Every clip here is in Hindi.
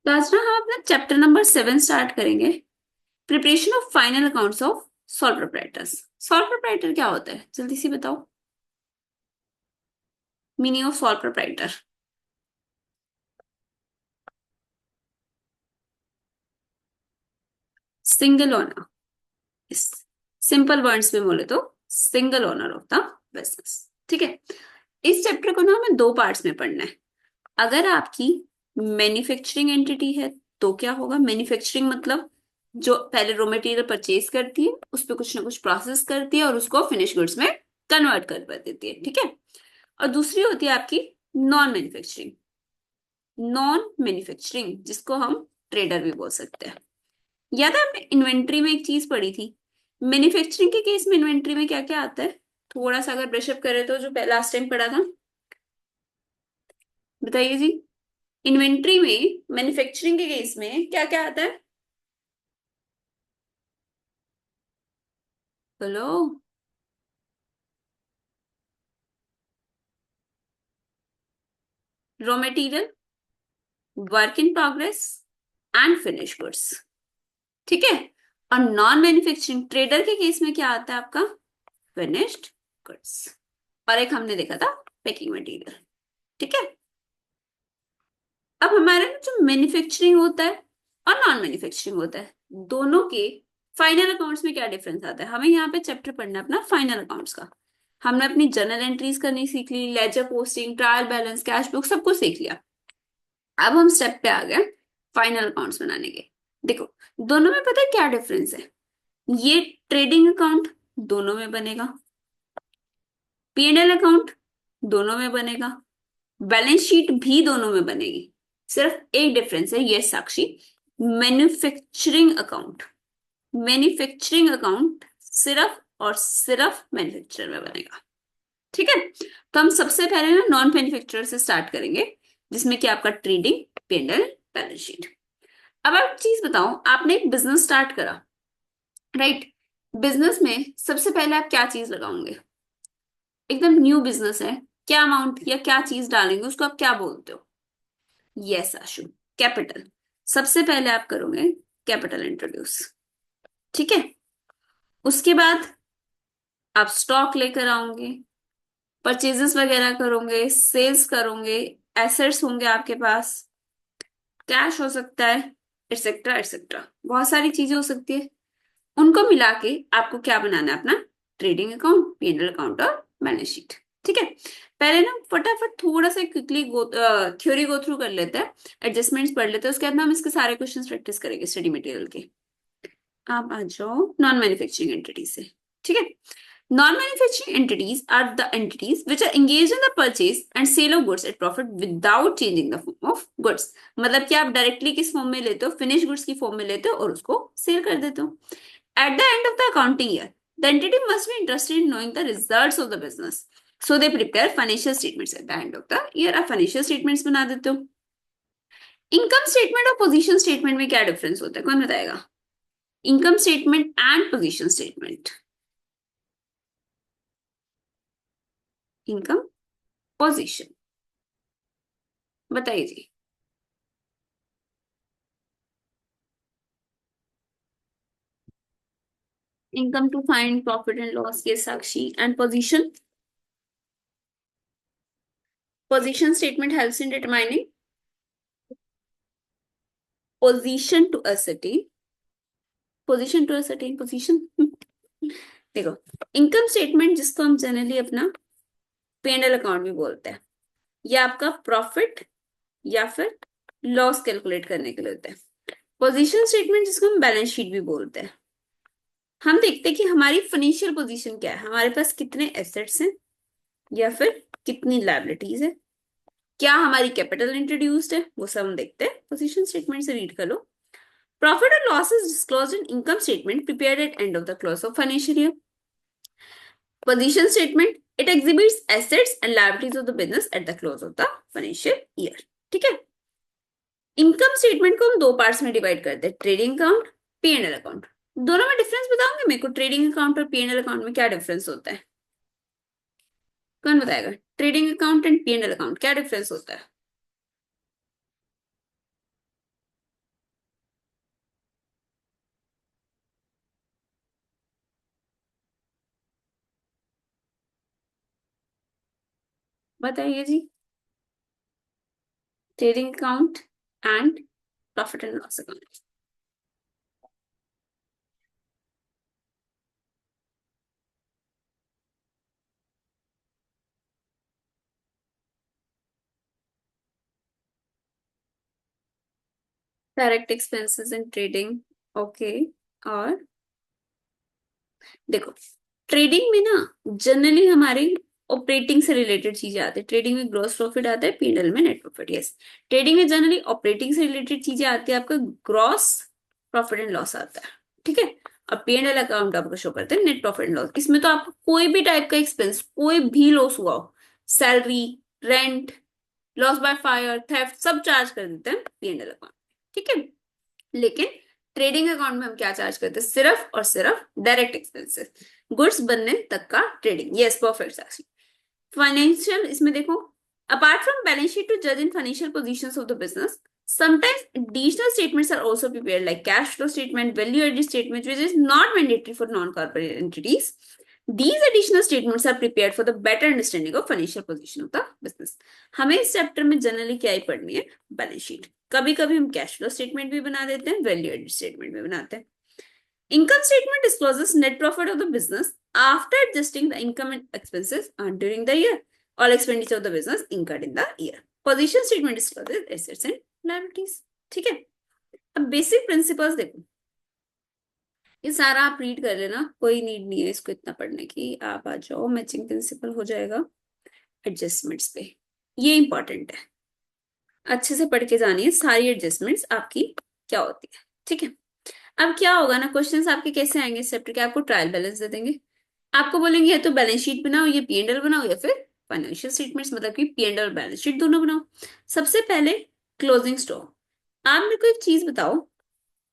तो आज ना हम अपना चैप्टर नंबर 7 स्टार्ट करेंगे। Preparation of final accounts of sole proprietors. Sole proprietor क्या होता है, जल्दी से बताओ। Meaning of sole proprietor. Single owner. इस सिंपल वर्ड्स में बोले तो single owner of the business. ठीक है। इस चैप्टर को ना हमें दो पार्ट्स में पढ़ना है। अगर आपकी मैन्युफैक्चरिंग एंटिटी है तो क्या होगा। मैन्युफैक्चरिंग मतलब जो पहले रॉ मटेरियल परचेज करती है, उस पर कुछ ना कुछ प्रोसेस करती है और उसको फिनिश गुड्स में कन्वर्ट कर देती है। ठीक है। और दूसरी होती है आपकी नॉन मैन्युफैक्चरिंग। नॉन मैन्युफैक्चरिंग जिसको हम ट्रेडर भी बोल सकते हैं। याद है आपने इन्वेंट्री में एक चीज पढ़ी थी। मैन्युफैक्चरिंग के केस में इन्वेंट्री में क्या क्या आता है, थोड़ा सा अगर ब्रशअप करें तो जो लास्ट टाइम पढ़ा था, बताइए जी। इन्वेंट्री में मैन्युफैक्चरिंग के केस में क्या क्या आता है, बोलो। Raw material, work in progress and finish goods. ठीक है। और नॉन मैन्युफैक्चरिंग ट्रेडर के केस में क्या आता है आपका, फिनिश्ड गुड्स। और एक हमने देखा था पैकिंग मटेरियल। ठीक है। अब हमारे में जो मैन्युफैक्चरिंग होता है और नॉन मैन्युफैक्चरिंग होता है, दोनों के फाइनल अकाउंट्स में क्या डिफरेंस आता है। हमें यहाँ पे चैप्टर पढ़ना है अपना फाइनल अकाउंट्स का। हमने अपनी जर्नल एंट्रीज करनी सीख ली, ledger posting, trial balance, cash book, सब कुछ सीख लिया। अब हम स्टेप पे आ गए फाइनल अकाउंट्स बनाने के। देखो, दोनों में पता है क्या डिफरेंस है। ये ट्रेडिंग अकाउंट दोनों में बनेगा, P&L अकाउंट दोनों में बनेगा, बैलेंस शीट भी दोनों में बनेगी। सिर्फ एक डिफरेंस है, ये साक्षी, मैन्युफैक्चरिंग अकाउंट। मैन्युफैक्चरिंग अकाउंट सिर्फ और सिर्फ मैन्युफैक्चरर में बनेगा। ठीक है। तो हम सबसे पहले ना नॉन मैन्युफैक्चरर से स्टार्ट करेंगे, जिसमें कि आपका ट्रेडिंग, P&L, बैलेंस शीट। अब आप चीज बताओ, आपने एक बिजनेस स्टार्ट करा, राइट। बिजनेस में सबसे पहले आप क्या चीज लगाओगे, एकदम न्यू बिजनेस है, क्या अमाउंट या क्या चीज डालेंगे, उसको आप क्या बोलते हो। यस आशु, कैपिटल। सबसे पहले आप करोगे कैपिटल इंट्रोड्यूस। ठीक है। उसके बाद आप स्टॉक लेकर आओगे, परचेजेस वगैरह करोगे, सेल्स करोगे, एसेट्स होंगे आपके पास, कैश हो सकता है, एटसेट्रा एटसेट्रा, बहुत सारी चीजें हो सकती है। उनको मिला के आपको क्या बनाना है, अपना ट्रेडिंग अकाउंट, P&L अकाउंट और बैलेंस शीट। ठीक है। पहले ना फटाफट थोड़ा सा क्विकली थ्योरी गो थ्रू कर लेते हैं, एडजस्टमेंट्स पढ़ लेते हैं, उसके बाद में हम इसके सारे क्वेश्चंस प्रैक्टिस करेंगे स्टडी मटेरियल के। आप आ जाओ नॉन मैन्युफैक्चरिंग एंटिटीज से। ठीक है। Non manufacturing entities are the entities which are engaged in the purchase and sale of goods at profit without changing the form of goods। मतलब कि आप डायरेक्टली किस फॉर्म में लेते हो, फिनिश गुड्स की फॉर्म में लेते हो और उसको सेल कर देते हो। At the end of the accounting year, the entity must be interested in knowing the results of the business. So they prepare financial statements at the end of the year। आप financial statements बना देते हो। इनकम स्टेटमेंट और पोजीशन स्टेटमेंट में क्या डिफरेंस होता है, कौन बताएगा। Income statement and position statement. Income, position, बताइए जी। Income to find profit and loss, ये Sakshi. And position, position statement helps in determining position to ascertain, position to ascertain position. देखो, इनकम स्टेटमेंट जिसको हम जनरली अपना P&L अकाउंट भी बोलते हैं, या आपका प्रॉफिट या फिर लॉस कैलकुलेट करने के लिए होता है। पोजीशन स्टेटमेंट जिसको हम बैलेंस शीट भी बोलते हैं, हम देखते हैं कि हमारी फाइनेंशियल पोजीशन क्या है, हमारे पास कितने एसेट्स हैं या फिर कितनी लायबिलिटीज है, क्या हमारी कैपिटल इंट्रोड्यूस्ड है, वो सब हम देखते हैं। पोजीशन स्टेटमेंट से रीड कर लो। प्रॉफिट और loss is disclosed in income statement prepared at end of the close of financial year. Position statement, it exhibits assets and liabilities of the business at the close of the financial year. ठीक है। इनकम स्टेटमेंट को हम दो पार्ट्स में डिवाइड करते हैं, ट्रेडिंग अकाउंट, P&L अकाउंट। दोनों में डिफरेंस बताओगे मेरे को, ट्रेडिंग अकाउंट और P&L अकाउंट में क्या डिफरेंस होता है, कौन बताएगा। Trading account and P&L account क्या डिफरेंस होता है। बताइए जी। Trading account and profit and loss account. Direct expenses in trading. Okay. और देखो, ट्रेडिंग में ना जनरली हमारी ऑपरेटिंग से रिलेटेड चीजें आती है। ट्रेडिंग में ग्रॉस प्रॉफिट आता है, पीएनएल में नेट प्रॉफिट। यस, ट्रेडिंग में जनरली ऑपरेटिंग से रिलेटेड चीजें आती है, आपका ग्रॉस प्रॉफिट एंड लॉस आता है। ठीक है। और पीएनएल अकाउंट आपको शो करते हैं नेट प्रॉफिट एंड लॉस। इसमें तो आपको कोई भी टाइप का एक्सपेंस, कोई भी लॉस हुआ हो, salary, rent, loss by fire, theft, सब चार्ज कर देते हैं पीएनएल अकाउंट। ठीक है। लेकिन ट्रेडिंग अकाउंट में हम क्या चार्ज करते हैं? सिर्फ और सिर्फ डायरेक्ट एक्सपेंसेस, गुड्स बनने तक का trading. Yes, perfect Sakshi. Financial, इसमें देखो, apart from balance sheet to जज in financial positions of the business, sometimes additional statements are also prepared like cash flow statement, value added statement, which is not mandatory for non-corporate entities. These additional statements are prepared for the better understanding of financial position of the business. हमें इस चैप्टर में जनरली क्या ही पढ़नी है? Balance sheet. कभी कभी हम कैश फ्लो स्टेटमेंट भी बना देते हैं, वैल्यू एडेड स्टेटमेंट भी बनाते हैं। Income statement discloses net profit of the business after adjusting the income and expenses earned during the year. All expenditure of the business incurred in the year. Position statement discloses assets and liabilities. ठीक है। अब बेसिक प्रिंसिपल्स देखो, ये सारा आप रीड कर लेना, कोई नीड नहीं है इसको इतना पढ़ने की। आप आ जाओ, मैचिंग प्रिंसिपल हो जाएगा एडजस्टमेंट्स पे। ये इंपॉर्टेंट है, अच्छे से पढ़ के जानिए सारी एडजस्टमेंट्स आपकी क्या होती है। ठीक है। अब क्या होगा ना, क्वेश्चंस आपके कैसे आएंगे इस चैप्टर के? आपको ट्रायल बैलेंस दे देंगे, आपको बोलेंगे या तो बैलेंस शीट बनाओ, ये पीएनएल बनाओ, या फिर फाइनेंशियल स्टेटमेंट्स, मतलब कि पीएनएल और बैलेंस शीट दोनों बनाओ। सबसे पहले क्लोजिंग स्टॉक। आप मेरे को एक चीज बताओ,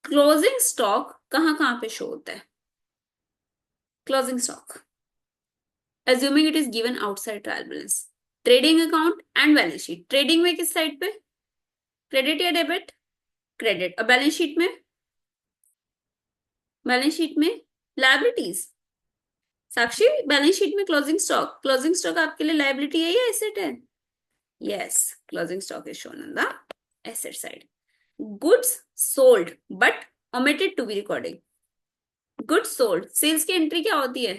क्लोजिंग स्टॉक कहाँ कहाँ पे शो होता है? Closing stock, assuming it is given outside trial balance, trading account and balance sheet. Trading में किस साइड पे? क्रेडिट या डेबिट? क्रेडिट। और बैलेंस शीट में? बैलेंस शीट में लायबिलिटीज। साक्षी, बैलेंस शीट में क्लोजिंग स्टॉक आपके लिए लायबिलिटी है या एसेट है? Yes, closing stock is shown on the asset side. Goods sold but omitted to be recording. Goods sold, sales की एंट्री क्या होती है?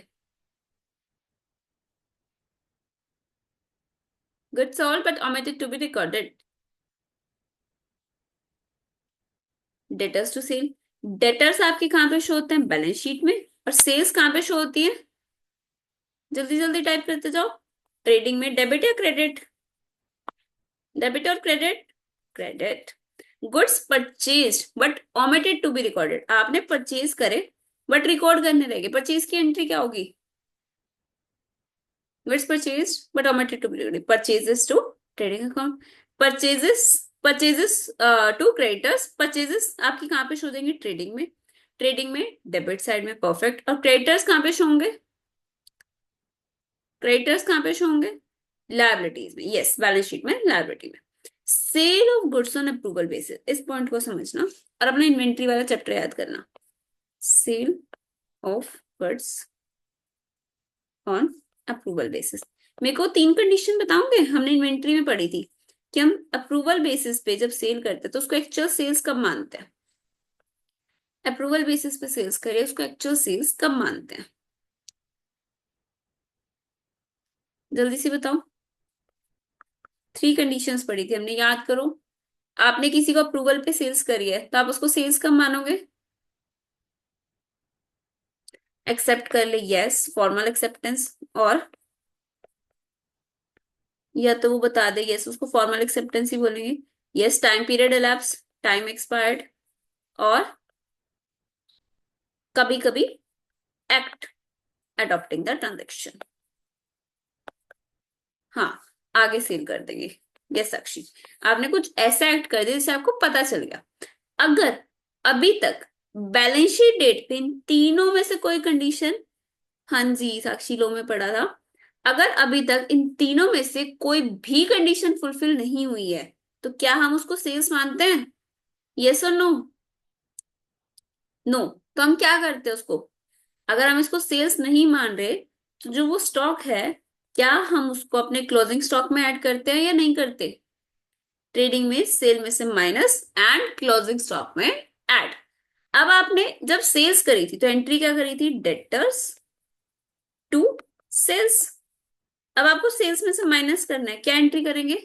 Goods sold but omitted to be recorded. Debtors to sale, debtors आपके कहां पे शो होते हैं? बैलेंस शीट में। और सेल्स कहां पे शो होती है? जल्दी जल्दी टाइप करते जाओ। ट्रेडिंग में। डेबिट या क्रेडिट? डेबिट और credit? Credit. Goods purchase but omitted to be recorded, आपने परचेज करे बट रिकॉर्ड करने रहेंगे, परचेज की एंट्री क्या होगी? Goods purchase but omitted to be recorded, purchases to trading account. Purchases, purchases to creditors. Purchases आपकी कहां पे शो देंगे? ट्रेडिंग में। ट्रेडिंग में डेबिट साइड में, परफेक्ट। और क्रेडिटर्स कहां पे शो होंगे? क्रेडिटर्स कहां पे शो होंगे? लायबिलिटीज में। यस, बैलेंस शीट में, लायबिलिटी में। Sale of goods on approval basis, इस पॉइंट को समझना और अपना इन्वेंट्री वाला चैप्टर याद करना। Sale of goods on approval basis. मेरे को 3 कंडीशन बताओगे? हमने इन्वेंट्री में पढ़ी थी कि हम अप्रूवल बेसिस पे जब सेल करते हैं तो उसको एक्चुअल सेल्स कब मानते हैं? अप्रूवल बेसिस पे सेल्स करिए, उसको एक्चुअल सेल्स कब मानते हैं? जल्दी से बताओ। 3 कंडीशंस पढ़ी थी हमने, याद करो। आपने किसी को अप्रूवल पे सेल्स करी है तो आप उसको सेल्स कब मानोगे? एक्सेप्ट कर ले, यस, फॉर्मल एक्सेप्टेंस। और या तो वो बता दे, यस, उसको फॉर्मल एक्सेप्टेंस ही बोलेंगे। Yes, time period elapsed, time expired. और कभी कभी एक्ट अडॉप्टिंग द ट्रांजेक्शन। हाँ, आगे सेल कर देंगे। यस साक्षी, आपने कुछ ऐसा एक्ट कर दिया जिससे आपको पता चल गया। अगर अभी तक बैलेंस शीट डेट पे इन तीनों में से कोई कंडीशन, हाँ जी साक्षी, लो में पढ़ा था, अगर अभी तक इन तीनों में से कोई भी कंडीशन फुलफिल नहीं हुई है तो क्या हम उसको सेल्स मानते हैं? यस और नो? नो। तो हम क्या करते हैं उसको? अगर हम इसको सेल्स नहीं मान रहे तो जो वो स्टॉक है क्या हम उसको अपने क्लोजिंग स्टॉक में ऐड करते हैं या नहीं करते? ट्रेडिंग में सेल में से माइनस एंड क्लोजिंग स्टॉक में ऐड। अब आपने जब सेल्स करी थी तो एंट्री क्या करी थी? Debtors to sales. अब आपको सेल्स में से माइनस करना है, क्या एंट्री करेंगे?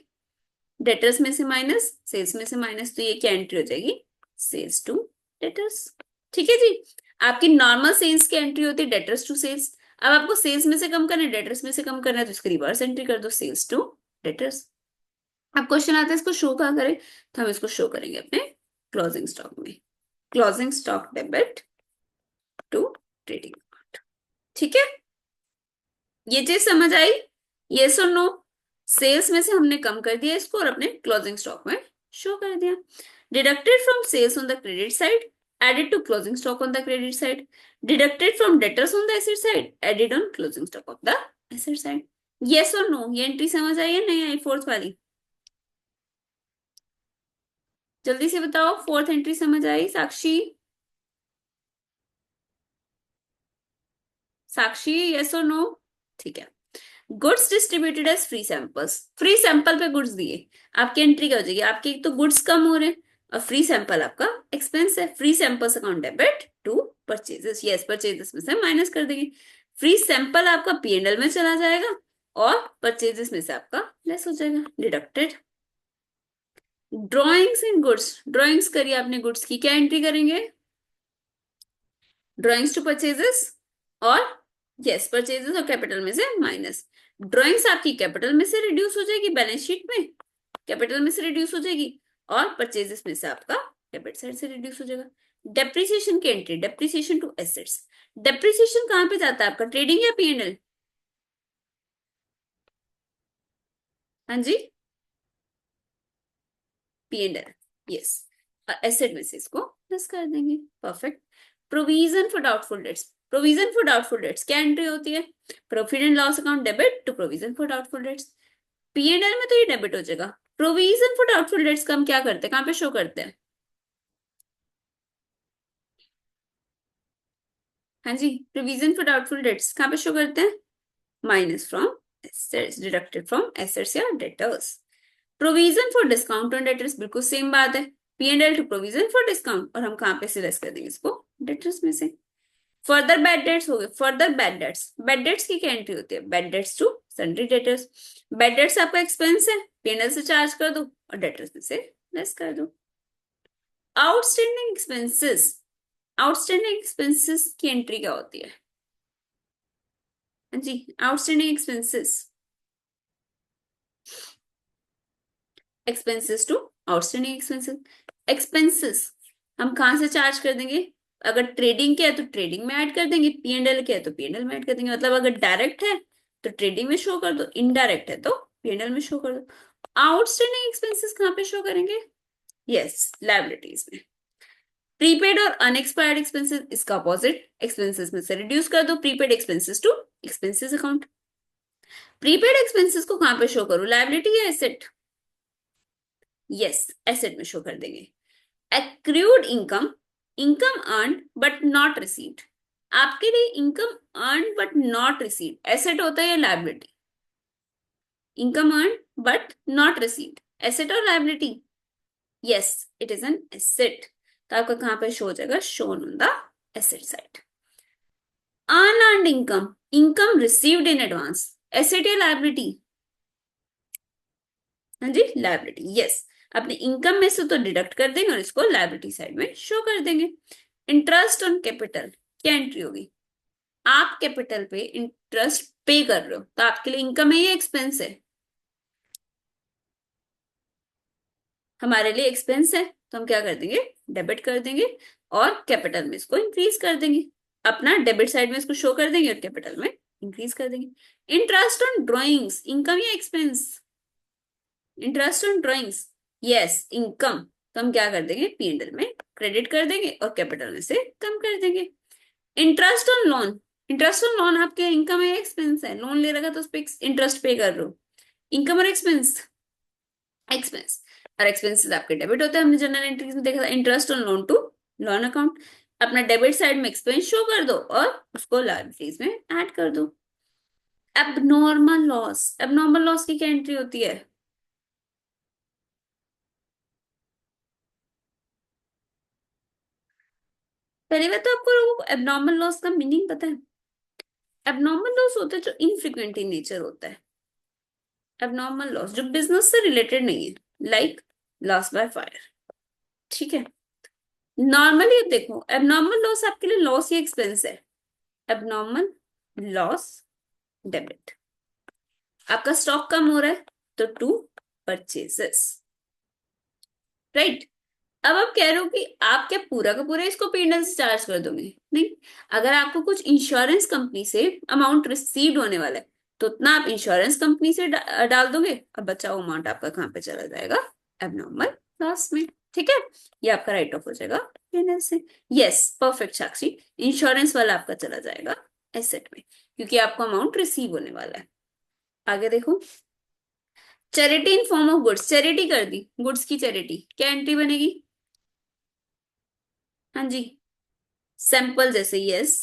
डेटर्स में से माइनस, सेल्स में से माइनस, तो ये क्या एंट्री हो जाएगी? Sales to debtors. ठीक है जी। आपकी नॉर्मल सेल्स की एंट्री होती है डेटर्स टू सेल्स। अब आपको सेल्स में से कम करना है, डेटर्स में से कम करना है, तो इसकी रिवर्स एंट्री कर दो, सेल्स टू डेटर्स। अब क्वेश्चन आता है इसको शो कहाँ करें, तो हम इसको शो करेंगे अपने क्लोजिंग स्टॉक में। Closing stock debit to trading. ठीक है, ये चीज समझ आई? यस और नो? सेल्स में से हमने कम कर दिया इसको और अपने क्लोजिंग स्टॉक में शो कर दिया। Deducted from sales on the credit side, added to closing stock on the credit side. Deducted from debtors on the asset side, added on closing stock of the asset side. Yes और नो? ये एंट्री समझ आई या नहीं आई, फोर्थ वाली? जल्दी से बताओ, फोर्थ एंट्री समझ आई? साक्षी, साक्षी, यस और नो? ठीक है। Goods distributed as free samples, free sample पे गुड्स दिए, आपकी एंट्री क्या हो जाएगी? आपके एक तो गुड्स कम हो रहे हैं और फ्री सैंपल आपका एक्सपेंस है। Free samples account debit to purchases, yes purchases में से माइनस कर देंगे। फ्री सैंपल आपका पीएनएल में चला जाएगा और परचेजेस में से आपका लेस हो जाएगा, डिडक्टेड। ड्रॉइंग्स इन गुड्स, ड्रॉइंग्स करिए आपने गुड्स की, क्या एंट्री करेंगे? ड्रॉइंग्स टू परचेजेस और यस परचेजेस और कैपिटल में से माइनस। ड्रॉइंग्स आपकी कैपिटल में से रिड्यूस हो जाएगी बैलेंस शीट में, कैपिटल में से रिड्यूस हो जाएगी, और परचेजेस में से आपका डेबिट साइड से रिड्यूस हो जाएगा। डेप्रिसिएशन की entry, depreciation to assets. Depreciation कहां पे जाता है आपका, ट्रेडिंग या पीएनएल? हाँ जी, पीएनएल, यस। एसेट में से इसको प्लस कर देंगे, perfect. Provision for doubtful debts, provision for doubtful debts क्या एंट्री होती है? Profit and loss account debit to provision for doubtful debts. PNL में तो ये डेबिट हो जाएगा। प्रोविजन फॉर डाउटफुल डेट्स का हम क्या करते हैं, कहां पे शो करते हैं? हाँ जी, प्रोविजन फॉर डाउटफुल डेट्स कहां पे शो करते हैं? Minus from assets, deducted from assets या debtors. Provision for discount on debtors, बिल्कुल सेम बात है, PNL to provision for discount, और हम कहां पे से लेस कर देंगे इसको? डेटर्स में से। फर्दर बैड डेट्स हो गए, further bad debts, bad debts की क्या एंट्री होती है? Bad debts to sundry debtors. Bad debts आपका एक्सपेंस है, पीएनएल से चार्ज कर दो और डेटर्स में से लेस कर दो। आउटस्टैंडिंग एक्सपेंसेस, आउटस्टैंडिंग एक्सपेंसेस की एंट्री क्या होती है? हाँ जी, outstanding expenses, expenses to outstanding expenses. Expenses हम कहां से चार्ज कर देंगे? अगर ट्रेडिंग के है तो ट्रेडिंग में ऐड कर देंगे, पीएनएल के है तो पीएनएल में ऐड कर देंगे। मतलब अगर डायरेक्ट है तो ट्रेडिंग में शो कर दो, इनडायरेक्ट है तो पीएनएल में शो कर दो। आउटस्टैंडिंग एक्सपेंसेस कहां पे शो करेंगे? यस, लायबिलिटीज में। प्रीपेड और अनएक्सपायर्ड एक्सपेंसेस इसका अपोजिट, एक्सपेंसेस में से रिड्यूस कर दो prepaid expenses to expenses account. Prepaid expenses को कहां पे शो करूं, लायबिलिटी या एसेट? यस, एसेट में शो कर देंगे। Accrued income, income earn but not received. आपके लिए income earn but not received asset होता है या liability? Income earn but not received, asset और liability? Yes, it is an asset, तो आपका कहां पे शो हो जाएगा? Shown on the asset side. Unearned income, income received in advance, asset या लायबिलिटी? हाँ जी, लायबिलिटी, यस। अपने इनकम में से तो डिडक्ट कर देंगे और इसको लायबिलिटी साइड में शो कर देंगे। इंटरेस्ट ऑन कैपिटल क्या एंट्री होगी? आप कैपिटल पे इंटरेस्ट पे कर रहे हो तो आपके लिए इनकम है या एक्सपेंस है? हमारे लिए एक्सपेंस है, तो हम क्या कर देंगे? डेबिट कर देंगे और कैपिटल में इसको इंक्रीज कर देंगे। अपना डेबिट साइड में इसको शो कर देंगे और कैपिटल में इंक्रीज कर देंगे। इंटरेस्ट ऑन ड्रॉइंग्स इनकम या expense? Interest on drawings, yes income, तो हम क्या कर देंगे? पीएनएल में क्रेडिट कर देंगे और कैपिटल में से कम कर देंगे। Interest on loan, interest on loan आपके इनकम है एक्सपेंस है? लोन ले रखा तो उस पर इंटरेस्ट पे कर रहे हो, इनकम और एक्सपेंस? एक्सपेंस। और एक्सपेंसेस आपके डेबिट होते हैं, हमने जनरल एंट्रीज में देखा था। Interest on loan to loan account, अपना डेबिट साइड में एक्सपेंस शो कर दो और उसको लायबिलिटीज में ऐड कर दो। एबनॉर्मल लॉस की क्या एंट्री होती है? पहली बात तो आपको एबनॉर्मल लॉस का मीनिंग पता है? एबनॉर्मल लॉस होता है जो इनफ्रीक्वेंट इन नेचर होता है। एबनॉर्मल लॉस जो बिजनेस से रिलेटेड नहीं है, लाइक लॉस बाय फायर। ठीक है। नॉर्मली देखो, एबनॉर्मल लॉस आपके लिए लॉस या एक्सपेंस है? Abnormal loss debit. आपका स्टॉक कम हो रहा है तो टू परचेजेस, राइट। अब आप कह रहे हो कि आप क्या पूरा का पूरा इसको पेंडेंट से चार्ज कर दोगे? नहीं। अगर आपको कुछ इंश्योरेंस कंपनी से अमाउंट रिसीव होने वाला है तो उतना आप इंश्योरेंस कंपनी से डाल दोगे, और बचा हुआ अमाउंट आपका कहाँ पे चला जाएगा? एबनॉर्मल लॉस में। ठीक है। ये आपका राइट ऑफ हो जाएगा पेंडेंट से। यस, परफेक्ट साक्षी। इंश्योरेंस वाला आपका चला जाएगा एसेट में, क्योंकि आपको अमाउंट रिसीव होने वाला है। आगे देखो, charity in form of goods, charity कर दी, गुड्स की चैरिटी, क्या एंट्री बनेगी? हाँ जी, सैंपल जैसे, यस।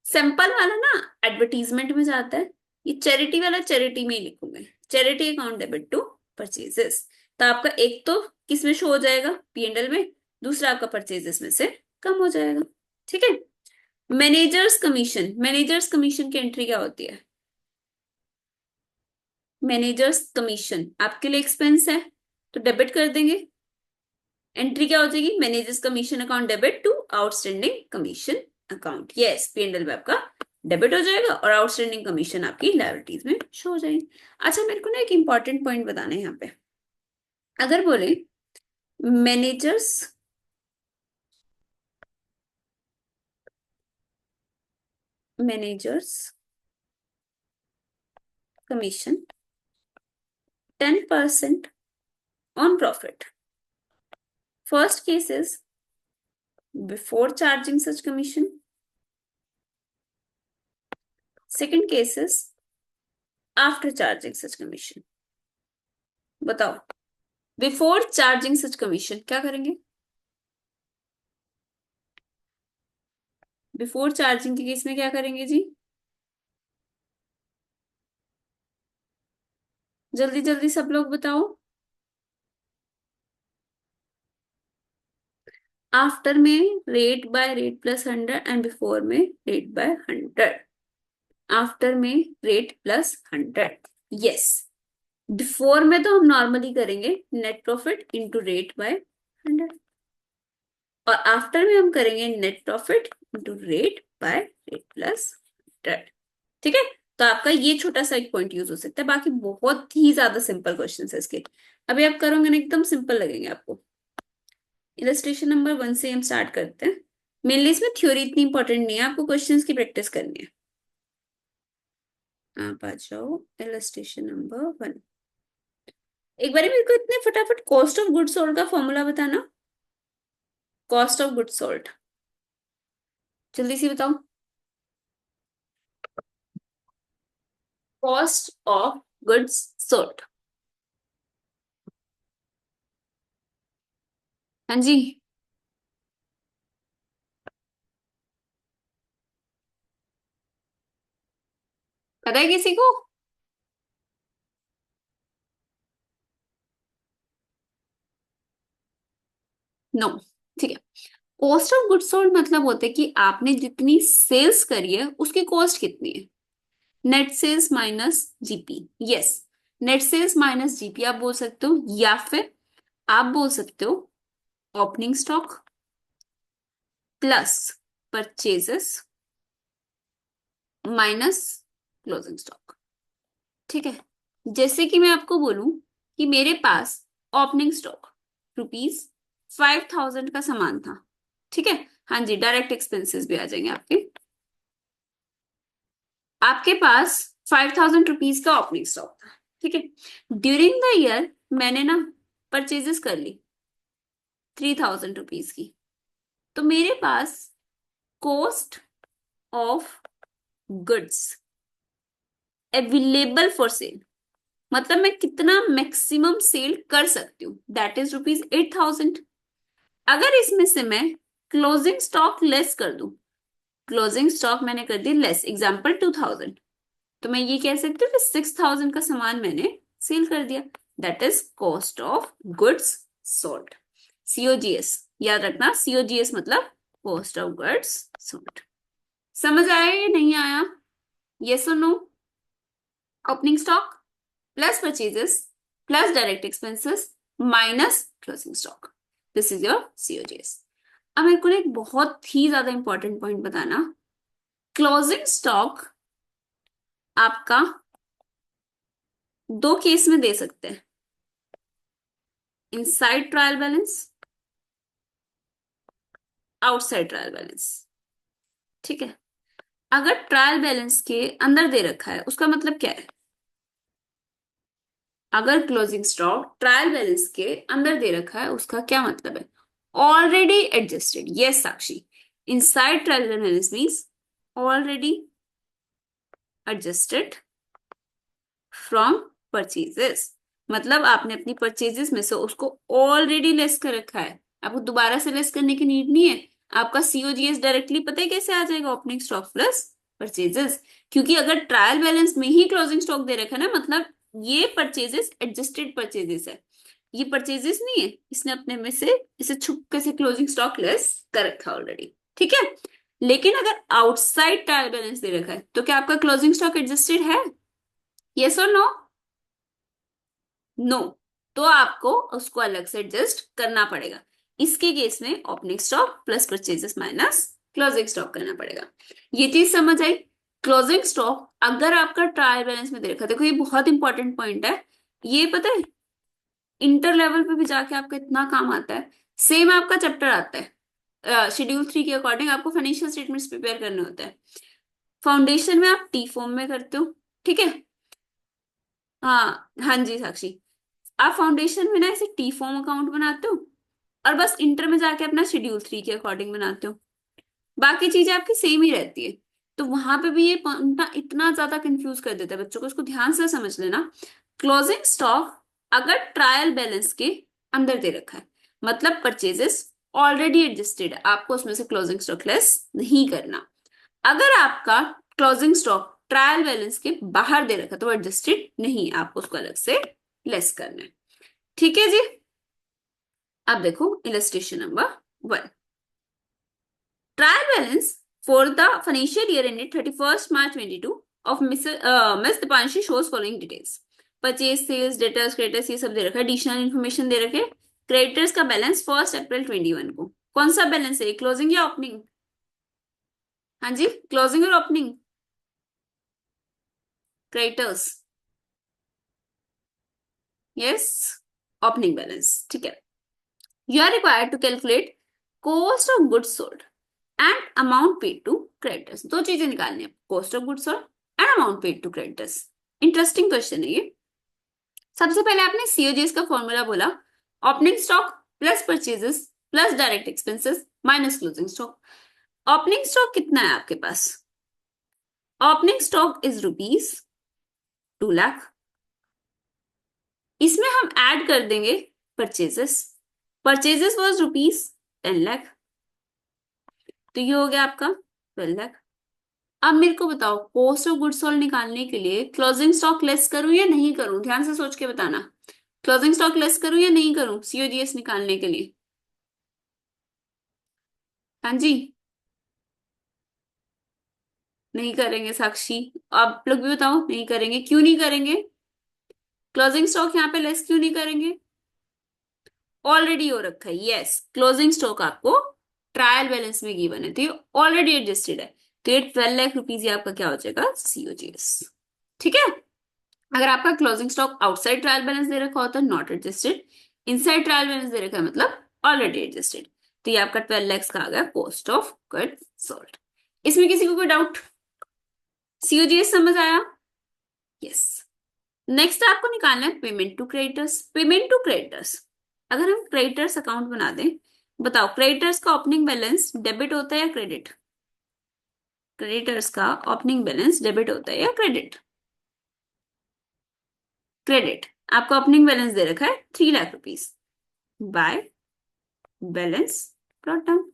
सैंपल वाला ना एडवर्टीजमेंट में जाता है, ये चैरिटी वाला चैरिटी में ही लिखूंगे, charity account debit to purchases. तो आपका एक तो किस में शो हो जाएगा? पीएनएल में। दूसरा आपका परचेजेस में से कम हो जाएगा। ठीक है। मैनेजर्स कमीशन, मैनेजर्स कमीशन की एंट्री क्या होती है? मैनेजर्स कमीशन आपके लिए एक्सपेंस है तो डेबिट कर देंगे। एंट्री क्या हो जाएगी? Manager's commission account debit to outstanding commission account. Yes, PNL में आपका डेबिट हो जाएगा और आउटस्टैंडिंग कमीशन आपकी लायबिलिटीज में शो हो जाएगी। अच्छा, मेरे को ना एक इंपॉर्टेंट पॉइंट बताना है यहाँ पे। अगर बोले managers managers commission 10% on profit, first case is before charging such commission, second case is after charging such commission. बताओ, बिफोर चार्जिंग सच कमीशन क्या करेंगे? बिफोर चार्जिंग के केस में क्या करेंगे जी? जल्दी जल्दी सब लोग बताओ। आफ्टर में rate by rate plus 100 and before में रेट बाय 100। आफ्टर में रेट प्लस 100। यस। बिफोर में तो हम नॉर्मली करेंगे net profit into rate by 100, और आफ्टर में हम करेंगे net profit into rate by rate plus 100। ठीक है। तो आपका ये छोटा सा एक पॉइंट यूज हो सकता है, बाकी बहुत ही ज्यादा सिंपल क्वेश्चन है इसके। अभी आप करोगे ना एकदम सिंपल लगेंगे आपको। इलस्ट्रेशन नंबर 1 से हम स्टार्ट करते हैं। मेनली इसमें थ्योरी इतनी इंपॉर्टेंट नहीं है, आपको क्वेश्चंस की प्रैक्टिस करनी है। आप आ जाओ इलस्ट्रेशन नंबर 1। एक बार मेरे को इतने फटाफट कॉस्ट ऑफ गुड सोल्ड का फॉर्मूला बताना। कॉस्ट ऑफ गुड सोल्ड, जल्दी से बताओ। Cost of goods sold. हाँ जी। पता है किसी को? नो। ठीक है। कॉस्ट ऑफ गुड्स सोल्ड मतलब होता है कि आपने जितनी सेल्स करी है उसकी कॉस्ट कितनी है। Net sales minus GP. Yes, net sales minus GP आप बोल सकते हो, या फिर आप बोल सकते हो opening stock plus purchases minus closing stock. ठीक है। जैसे कि मैं आपको बोलूं कि मेरे पास ओपनिंग स्टॉक ₹5000 का सामान था। ठीक है। हाँ जी, डायरेक्ट एक्सपेंसेस भी आ जाएंगे आपके। आपके पास ₹5000 का ओपनिंग स्टॉक था। ठीक है। ड्यूरिंग द ईयर मैंने ना परचेजेस कर ली ₹3000 की। तो मेरे पास cost of goods available for sale, मतलब मैं कितना मैक्सिमम सेल कर सकती हूँ, दैट इज ₹8000। अगर इसमें से मैं क्लोजिंग स्टॉक लेस कर दूं, क्लोजिंग स्टॉक मैंने कर दी लेस, एग्जाम्पल 2000, तो मैं ये कह सकती हूँ कि 6,000 का सामान मैंने सेल कर दिया, that is cost of goods sold. COGS याद रखना, COGS मतलब कॉस्ट ऑफ गुड्स सोल्ड। समझ आया या नहीं आया? यस और no? Opening stock plus purchases plus direct expenses minus closing stock, this is your COGS। अब मेरे को ना एक बहुत ही ज्यादा इंपॉर्टेंट पॉइंट बताना, क्लोजिंग स्टॉक आपका दो केस में दे सकते हैं, inside trial balance, outside trial balance. ठीक है, अगर ट्रायल बैलेंस के अंदर दे रखा है उसका मतलब क्या है? अगर क्लोजिंग स्टॉक ट्रायल बैलेंस के अंदर दे रखा है उसका क्या मतलब है? Already adjusted. Yes Sakshi, inside trial balance means already adjusted from purchases, मतलब आपने अपनी परचेजेस में से उसको ऑलरेडी लेस कर रखा है, आपको दोबारा से लेस करने की नीड नहीं है। आपका COGS डायरेक्टली पता है कैसे आ जाएगा? ओपनिंग स्टॉक प्लस परचेजेस, क्योंकि अगर ट्रायल बैलेंस में ही क्लोजिंग स्टॉक दे रखा है ना, मतलब ये परचेजेस एडजस्टेड परचेजेस है, ये परचेजेस नहीं है, इसने अपने में से इसे छुपके से क्लोजिंग स्टॉक लेस कर रखा है ऑलरेडी। ठीक है, लेकिन अगर आउटसाइड ट्रायल बैलेंस दे रखा है तो क्या आपका क्लोजिंग स्टॉक एडजस्टेड है? यस और नो? नो, तो आपको उसको अलग से एडजस्ट करना पड़ेगा। इसके केस में opening stock plus purchases minus closing stock करना पड़ेगा। ये चीज समझ आई? क्लोजिंग स्टॉक अगर आपका ट्रायल बैलेंस में दे रखा है, देखो ये बहुत इंपॉर्टेंट पॉइंट है, ये पता है इंटर लेवल पे भी जाके आपका इतना काम आता है। सेम आपका चैप्टर आता है शेड्यूल 3 के अकॉर्डिंग, आपको फाइनेंशियल स्टेटमेंट्स प्रिपेयर करने होते हैं। फाउंडेशन में आप T फॉर्म में करते हो, ठीक है? हाँ हाँ जी साक्षी, आप फाउंडेशन में ना ऐसे T फॉर्म अकाउंट बनाते हो और बस इंटर में जाके अपना शेड्यूल 3 के अकॉर्डिंग बनाते हो, बाकी चीजें आपकी सेम ही रहती है। तो वहां पे भी ये पॉइंट इतना ज्यादा कंफ्यूज कर देता है बच्चों को, इसको ध्यान से समझ लेना। क्लोजिंग स्टॉक अगर ट्रायल बैलेंस के अंदर दे रखा है, मतलब परचेजेस ऑलरेडी एडजस्टेड है, आपको उसमें से क्लोजिंग स्टॉक लेस नहीं करना। अगर आपका क्लोजिंग स्टॉक ट्रायल बैलेंस के बाहर दे रखा है तो एडजस्टेड नहीं, आपको उसको अलग से लेस करना है। ठीक है जी, अब देखो illustration number 1, trial balance for the financial year ended 31st March 22 of Miss Deepanshi shows following details. Purchase sales debtors creditors ये सब दे रखा है, एडिशनल इन्फॉर्मेशन दे रखे। क्रेडिटर्स का बैलेंस 1 अप्रैल 21 को, कौन सा बैलेंस है, क्लोजिंग या ओपनिंग? हाँ जी, क्लोजिंग और opening? Creditors, yes, opening balance. ठीक है, you are required to calculate cost of goods sold and amount paid to creditors। दो चीजें निकालनी है, cost of goods sold and amount paid to creditors। Interesting question है ये। सबसे पहले आपने COGS का फॉर्मूला बोला, opening stock plus purchases plus direct expenses minus closing stock. Opening stock कितना है आपके पास? ओपनिंग स्टॉक इज ₹2 लाख, इसमें हम ऐड कर देंगे परचेजेस, परचेजेस वॉज ₹10 लाख, तो ये हो गया आपका 12 लाख। अब मेरे को बताओ कॉस्ट ऑफ गुड्स सोल्ड निकालने के लिए क्लोजिंग स्टॉक लेस करूं या नहीं करूं, ध्यान से सोच के बताना। क्लोजिंग स्टॉक लेस करूं या नहीं करूं COGS निकालने के लिए? हाँ जी, नहीं करेंगे साक्षी, आप लोग भी बताओ नहीं करेंगे, क्यों नहीं करेंगे? क्लोजिंग स्टॉक यहाँ पे लेस क्यों नहीं करेंगे? ऑलरेडी हो रखा है, यस, क्लोजिंग स्टॉक आपको ट्रायल बैलेंस में गिवन है तो ये ऑलरेडी एडजस्टेड है, तो ये 12 लाख रुपीज आपका क्या हो जाएगा? COGS। ठीक है, अगर आपका closing stock outside trial balance दे रखा होता है not adjusted, inside trial balance दे रखा है मतलब ऑलरेडी एडजस्टेड, तो ये आपका 12 lakhs का आ गया कॉस्ट ऑफ गुड्स सोल्ड। इसमें किसी को कोई डाउट? COGS समझ आया? यस। नेक्स्ट आपको निकालना है payment to creditors. Payment to creditors, अगर हम क्रेडिटर्स अकाउंट बना दें, बताओ क्रेडिटर्स का ओपनिंग बैलेंस डेबिट होता है या क्रेडिट? क्रेडिटर्स का ओपनिंग बैलेंस डेबिट होता है या क्रेडिट? क्रेडिट। आपका ओपनिंग बैलेंस दे रखा है 3 lakh rupees, by balance brought down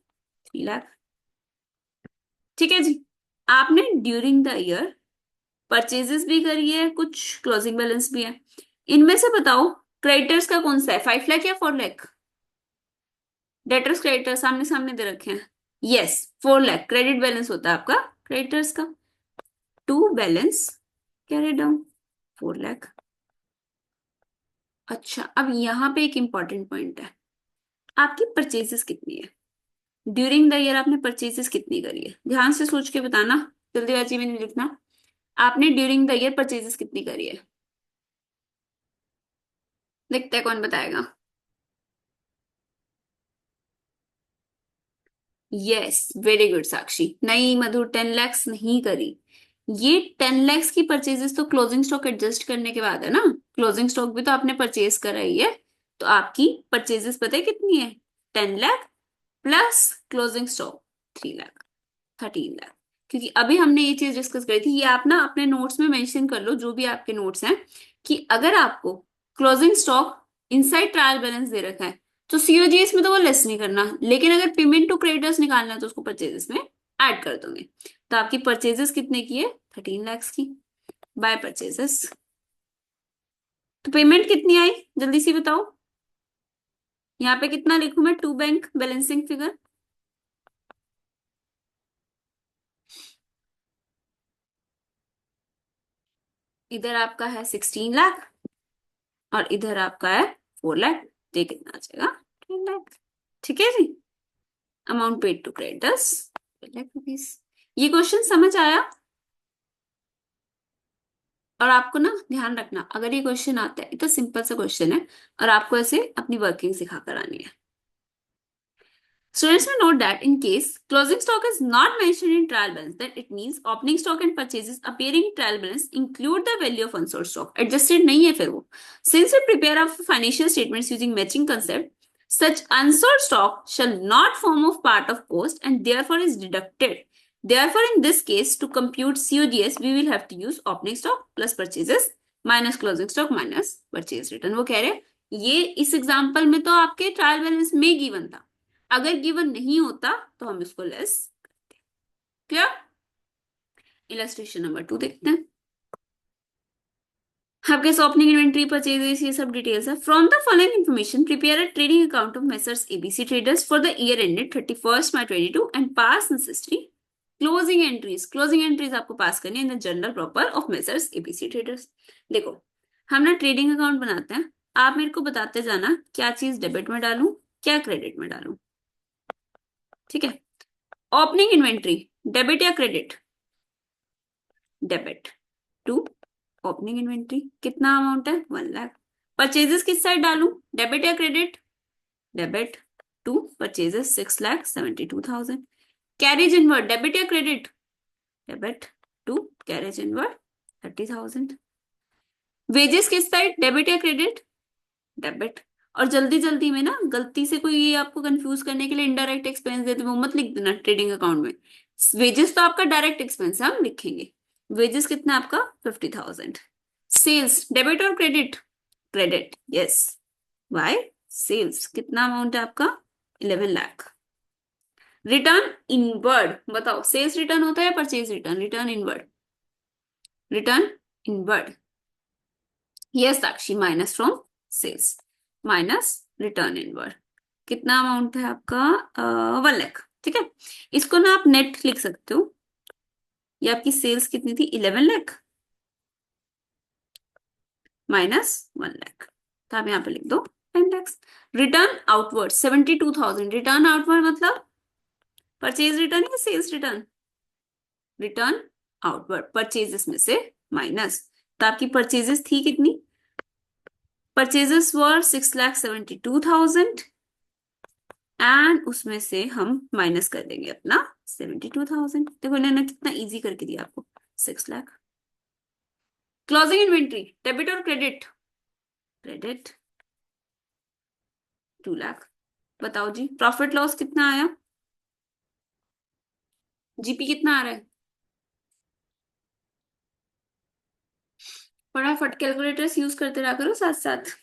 3 lakh. ठीक है जी, आपने ड्यूरिंग द ईयर परचेजेस भी करी है, कुछ क्लोजिंग बैलेंस भी है। इनमें से बताओ क्रेडिटर्स का कौन सा है, 5 लाख या 4 लाख? डेटर्स क्रेडिटर सामने सामने दे रखे हैं। यस, 4 लाख क्रेडिट बैलेंस होता है आपका क्रेडिटर्स का। To balance carry down 4 lakh. अच्छा, अब यहाँ पे एक इंपॉर्टेंट पॉइंट है, आपकी परचेजेस कितनी है? ड्यूरिंग द ईयर आपने परचेजेस कितनी करी है? ध्यान से सोच के बताना, जल्दीबाजी में नहीं लिखना। आपने ड्यूरिंग द ईयर परचेजेस कितनी करी है? देखते हैं कौन बताएगा। यस, वेरी गुड साक्षी। नहीं मधुर, 10 लैक्स नहीं करी। ये 10 लैक्स की परचेजेस तो क्लोजिंग स्टॉक एडजस्ट करने के बाद है ना। क्लोजिंग स्टॉक भी तो आपने परचेज करा ही है। तो आपकी परचेजेस पता है कितनी है? 10 lakh plus closing stock 3 lakh, 13 lakh. क्योंकि अभी हमने ये चीज डिस्कस करी थी, ये आप ना अपने नोट्स में मेंशन कर लो, जो भी आपके नोट्स हैं, कि अगर आपको closing stock inside trial balance दे रखा है तो सीओजीएस में तो वो लेस नहीं करना, लेकिन अगर पेमेंट टू क्रेडिटर्स निकालना है तो उसको परचेजेस में ऐड कर दोगे। तो आपकी परचेजेस कितने की है? 13 लैक्स की बाय परचेजेस। तो पेमेंट कितनी आई जल्दी सी बताओ। यहाँ पे कितना लिखूं मैं? To bank balancing figure. इधर आपका है 16 लाख और इधर आपका है 4 लाख। ये कितना आ जाएगा? 10 लाख। ठीक है जी। Amount paid to creditors 10 lakh rupees. ये क्वेश्चन समझ आया? और आपको ना ध्यान रखना, अगर ये क्वेश्चन आता है, ये तो सिंपल सा क्वेश्चन है और आपको ऐसे अपनी वर्किंग सिखा कर आनी है। Students may note that in case closing stock is not mentioned in trial balance, then it means opening stock and purchases appearing in trial balance include the value of unsold stock. Adjusted नहीं है फिर वो। Since we prepare our financial statements using matching concept, such unsold stock shall not form of part of cost and therefore is deducted. Therefore, in this case, to compute COGS, we will have to use opening stock plus purchases minus closing stock minus purchase return. वो कह रहे हैं ये इस एग्जाम्पल में तो आपके ट्रायल बैलेंस में गिवन था, अगर गिवन नहीं होता तो हम इसको लेस करते। क्लियर? इलस्ट्रेशन नंबर 2 देखते हैं। आपके ओपनिंग इन्वेंट्री परचेजेस ये सब डिटेल्स है। From the following information prepare a trading account of Messrs ABC traders for the year ended 31 March 2022 and pass necessary closing entries. Closing entries आपको पास करनी है इन the journal proper off Messrs ABC traders. देखो, हम ना ट्रेडिंग अकाउंट बनाते हैं, आप मेरे को बताते जाना क्या चीज डेबिट में डालूं क्या क्रेडिट में डालूं। ठीक है? ओपनिंग इन्वेंट्री डेबिट या credit? Debit to opening inventory. कितना अमाउंट है? 1 लाख। परचेजेस किस साइड डालूं, डेबिट या credit? Debit to purchases 6,72,000। Carriage inward debit या credit? Debit to carriage inward 30,000। Wages किस साइड, डेबिट या क्रेडिट? डेबिट। और जल्दी जल्दी में ना गलती से कोई ये आपको कंफ्यूज करने के लिए इनडायरेक्ट एक्सपेंस देते वो मत लिख देना ट्रेडिंग अकाउंट में। वेजेस तो आपका डायरेक्ट एक्सपेंस है, हम लिखेंगे। वेजेस कितना आपका? 50,000। सेल्स डेबिट और credit? Credit, yes. Why? Sales कितना अमाउंट है आपका? 11 लाख। रिटर्न इनवर्ड बताओ, सेल्स रिटर्न होता है purchase return? Return inward. Return inward, yes Sakshi. Minus from sales minus return inward. कितना अमाउंट है आपका? 1 लाख। ठीक है, इसको ना आप नेट लिख सकते हो। ये आपकी सेल्स कितनी थी? 11 लाख माइनस 1 लाख। तो आप यहाँ पे लिख दो 10 lakhs. Return outward 72,000। Return outward मतलब परचेज रिटर्न या sales return? Return outward purchases में से माइनस। तो आपकी परचेजेस थी कितनी? परचेजेस वर 6,72,000 एंड उसमें से हम माइनस कर देंगे अपना 72,000। देखो इन्होंने कितना इजी करके दिया आपको, 6 लाख। क्लोजिंग इन्वेंट्री डेबिट और क्रेडिट? क्रेडिट 2 लाख। बताओ जी प्रॉफिट लॉस कितना आया? जीपी कितना आ रहा है? फटाफट कैलकुलेटर्स यूज करते रहा करो साथ साथ।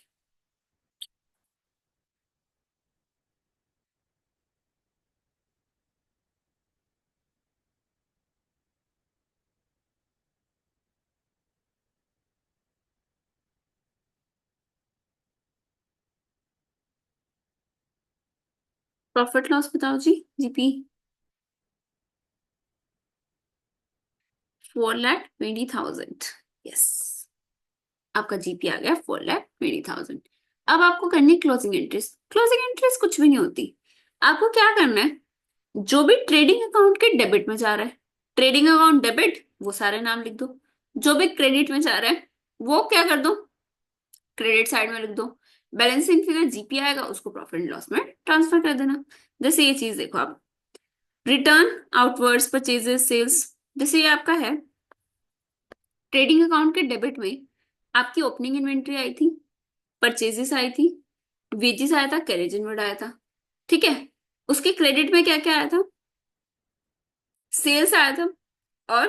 प्रॉफिट लॉस बताओ जी। जीपी 4,20,000। यस, आपका जीपी आ गया 4,20,000। अब आपको करनी क्लोजिंग एंट्रीज। क्लोजिंग एंट्रीज कुछ भी नहीं होती। आपको क्या करना है, जो भी ट्रेडिंग अकाउंट के डेबिट में जा रहा है, ट्रेडिंग अकाउंट डेबिट, वो सारे नाम लिख दो। जो भी क्रेडिट में जा रहा है वो क्या कर दो, क्रेडिट साइड में लिख दो। बैलेंसिंग फिगर जीपी आएगा, उसको प्रॉफिट एंड लॉस में ट्रांसफर कर देना। जैसे ये चीज देखो आप, रिटर्न आउटवर्ड्स परचेजेस सेल्स। जैसे ये आपका है, ट्रेडिंग अकाउंट के डेबिट में आपकी ओपनिंग इन्वेंट्री आई थी, परचेजेस आई थी, वेजेस आया था, कैरेज इनवर्ड आया था। ठीक है, उसके क्रेडिट में क्या क्या आया था, सेल्स आया था और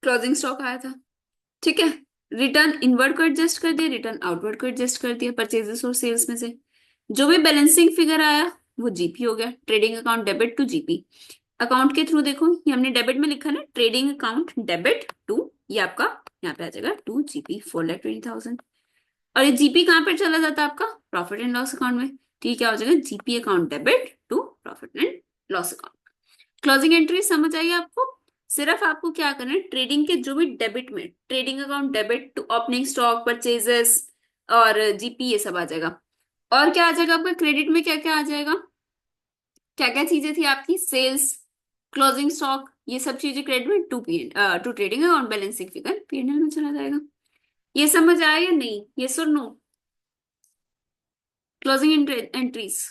क्लोजिंग स्टॉक आया था। ठीक है, रिटर्न इनवर्ड को एडजस्ट कर दिया, रिटर्न आउटवर्ड को एडजस्ट कर दिया, परचेजेस और सेल्स में से जो भी बैलेंसिंग फिगर आया वो जीपी हो गया। Trading account debit to GP. Account के थ्रू देखो, ये हमने डेबिट में लिखा ना, ट्रेडिंग अकाउंट डेबिट टू, ये आपका यहाँ पे आ जाएगा टू जीपी 4,20,000। और ये जीपी कहाँ पे चला जाता है आपका, प्रॉफिट एंड लॉस अकाउंट में। ठीक है, क्या हो जाएगा, GP account debit to profit and loss account. Closing entry समझ आई आपको। सिर्फ आपको क्या करना है, ट्रेडिंग के जो भी डेबिट में, trading account debit to opening stock, purchases और जीपी, ये सब आ जाएगा। और क्या आ जाएगा आपका, क्रेडिट में क्या क्या आ जाएगा, क्या क्या चीजें थी आपकी, सेल्स, क्लोजिंग स्टॉक, ये सब चीजें क्रेडिट में to P to trading account balancing figure PNL में चला जाएगा। ये समझ आया या नहीं, ये सुन नो। Closing entries.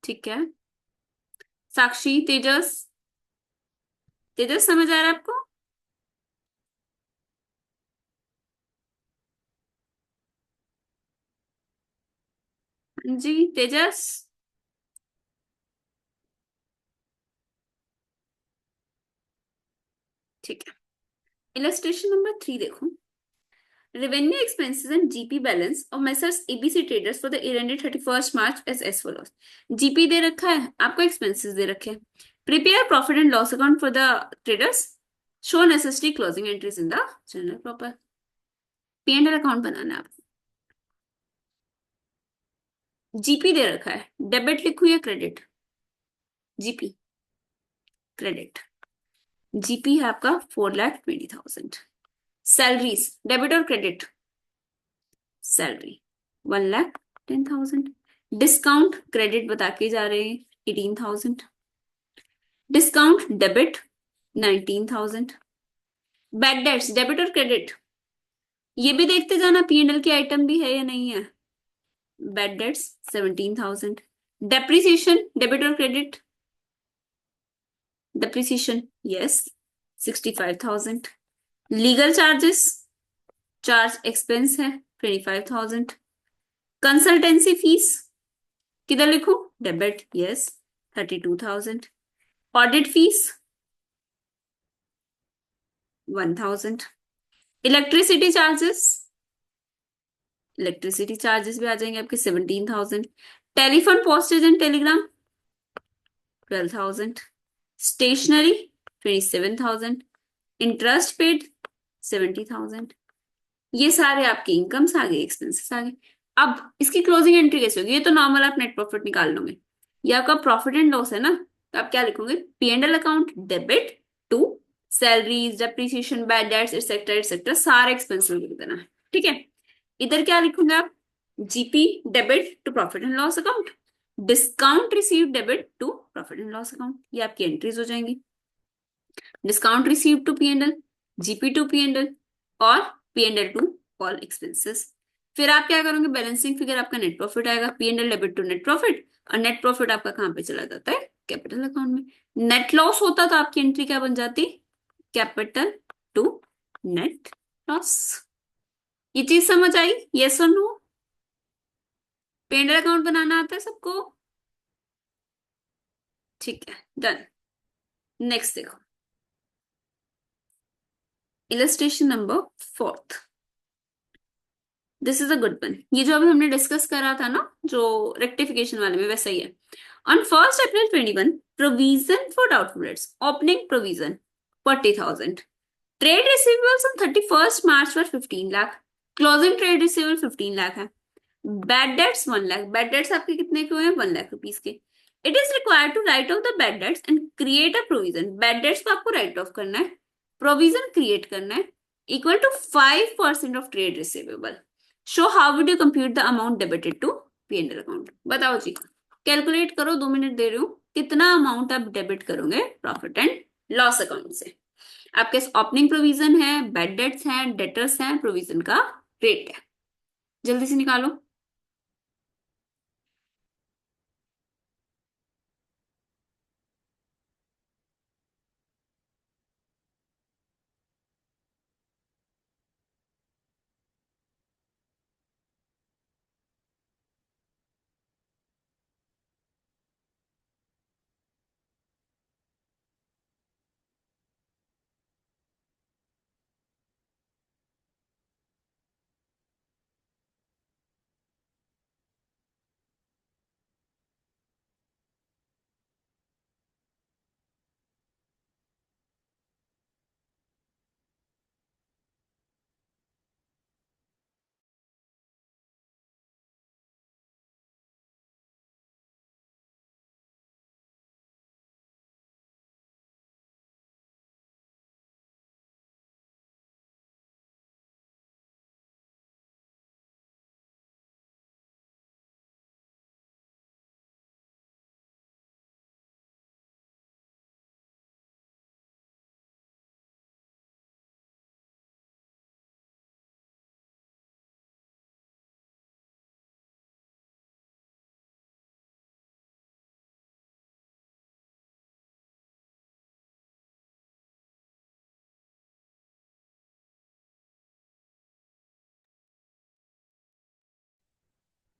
ठीक है, साक्षी, तेजस, तेजस समझ आ रहा है आपको। जी तेजस। ठीक है, इलस्ट्रेशन नंबर 3 देखो। Revenue expenses and GP balance of Messrs ABC traders for the year ended 31st March as follows. GP दे रखा है आपको, एक्सपेंसेस दे रखे हैं। Prepare profit and loss account for the traders, show necessary closing entries in the journal proper. P and L account बनाना है आपको। जीपी दे रखा है, डेबिट लिखू या क्रेडिट, जीपी क्रेडिट। जीपी है आपका 4,20,000। सैलरीज डेबिट और क्रेडिट, सैलरी 1,10,000। डिस्काउंट क्रेडिट बता के जा रहे हैं 18,000। Discount debit 19,000। Bad debts debit और क्रेडिट, ये भी देखते जाना पीएनएल की आइटम भी है या नहीं है। Bad debts 17,000। डेप्रिसिएशन डेबिट और credit, depreciation yes 65,000। Legal charges, charge expense है 25,000। कंसल्टेंसी फीस किधर लिखूं, debit yes 32,000। Audit fees 1,000। Electricity charges, electricity charges भी आ जाएंगे आपके 17,000। Telephone postage and telegram 12,000। Stationery 27,000। Interest paid 70,000। ये सारे आपके इनकम्स आ गए, एक्सपेंसेस आ गए। अब इसकी क्लोजिंग एंट्री कैसे होगी, ये तो नॉर्मल आप नेट प्रॉफिट निकाल लोगे। ये आपका प्रॉफिट एंड लॉस है ना, तो आप क्या लिखोगे, P and L account debit to salaries, depreciation, bad debts etcetera etcetera, सारे एक्सपेंसेस लिख देना है। ठीक है, इधर क्या लिखोगे आप, GP debit to profit and loss account, discount receive debit to profit and loss account, ये आपकी एंट्रीज हो जाएंगी। Discount receive to P and L, GP to P and L और P and L to all expenses. फिर आप क्या करोगे, बैलेंसिंग फिगर आपका नेट प्रॉफिट आएगा, P and L debit to net profit, और नेट प्रॉफिट आपका कहाँ पे चला जाता है, कैपिटल अकाउंट में। नेट लॉस होता तो आपकी एंट्री क्या बन जाती, कैपिटल टू नेट लॉस। ये चीज समझ आई, यस और no. P and L account बनाना आता है सबको, ठीक है डन। नेक्स्ट देखो, illustration number 4। This is a good one. ये जो अभी हमने डिस्कस करा था ना, जो रेक्टिफिकेशन वाले में, वैसा ही है। On 1 April 2021, provision for doubtful debts, opening provision 40,000। Trade receivables on 31st March पर 15 lakh, closing trade receivable 15 lakh है। Bad debts 1 lakh, bad debts आपके कितने के हुए हैं? 1 लाख रुपीज के। It is required to write off the bad debts and create a provision, bad debts को आपको राइट ऑफ करना है, प्रोविजन क्रिएट करना है, equal to 5% of trade receivable. Show how would you compute the amount debited to P&L account. बताओ जी, कैलकुलेट करो, 2 मिनट दे रही हूँ, कितना अमाउंट आप डेबिट करोगे प्रॉफिट एंड लॉस अकाउंट से। आपके ओपनिंग प्रोविजन है, बैड डेट्स है, डेटर्स है, प्रोविजन का रेट है, जल्दी से निकालो।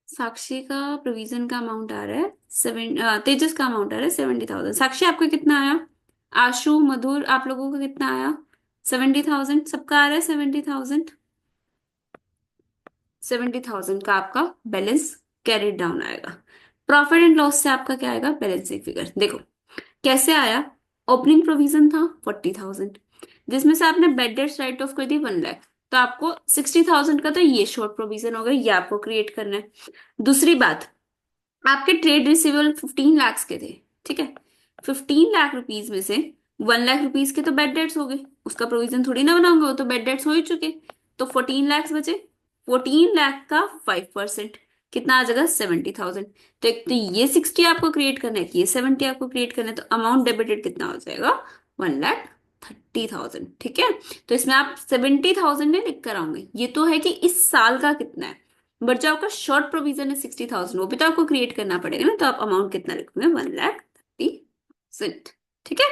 साक्षी का प्रोविजन का अमाउंट आ रहा है तेजस का अमाउंट आ रहा है 70,000। साक्षी आपका कितना आया? आशु मधुर आप लोगों का कितना आया? 70,000, सबका आ रहा है 70,000। 70,000 का आपका बैलेंस कैरिड डाउन आएगा। प्रॉफिट एंड लॉस से आपका क्या आएगा? बैलेंसिंग फिगर देखो कैसे आया। ओपनिंग प्रोविजन था 40,000, जिसमें से आपने बेड डेट्स राइट ऑफ कर दी 1 लाख, तो आपको 60,000 का तो ये शॉर्ट प्रोविजन हो गया, ये आपको क्रिएट करना है। दूसरी बात, आपके ट्रेड रिसीवेबल 15 लाख के थे, ठीक है? 15 लाख रुपीज में से 1 लाख रुपीज के तो बैड डेट्स हो गए, उसका प्रोविजन थोड़ी ना बनाऊंगा, वो तो बैड डेट्स हो ही चुके। तो 14 लाख बचे, 14 लाख का 5% कितना आ जाएगा? 70,000। तो एक तो ये 60 आपको क्रिएट करना है, कि ये 70 आपको क्रिएट करना है, तो अमाउंट डेबिटेड कितना हो जाएगा? 1,30,000, ठीक है? तो इसमें आप 70,000 ने लिख कर आओगे, ये तो है कि इस साल का कितना है। बट जो आपका शॉर्ट प्रोविजन है 60,000, वो भी तो आपको क्रिएट करना पड़ेगा ना, तो आप अमाउंट कितना लिखोगे? 1,30,000, ठीक है?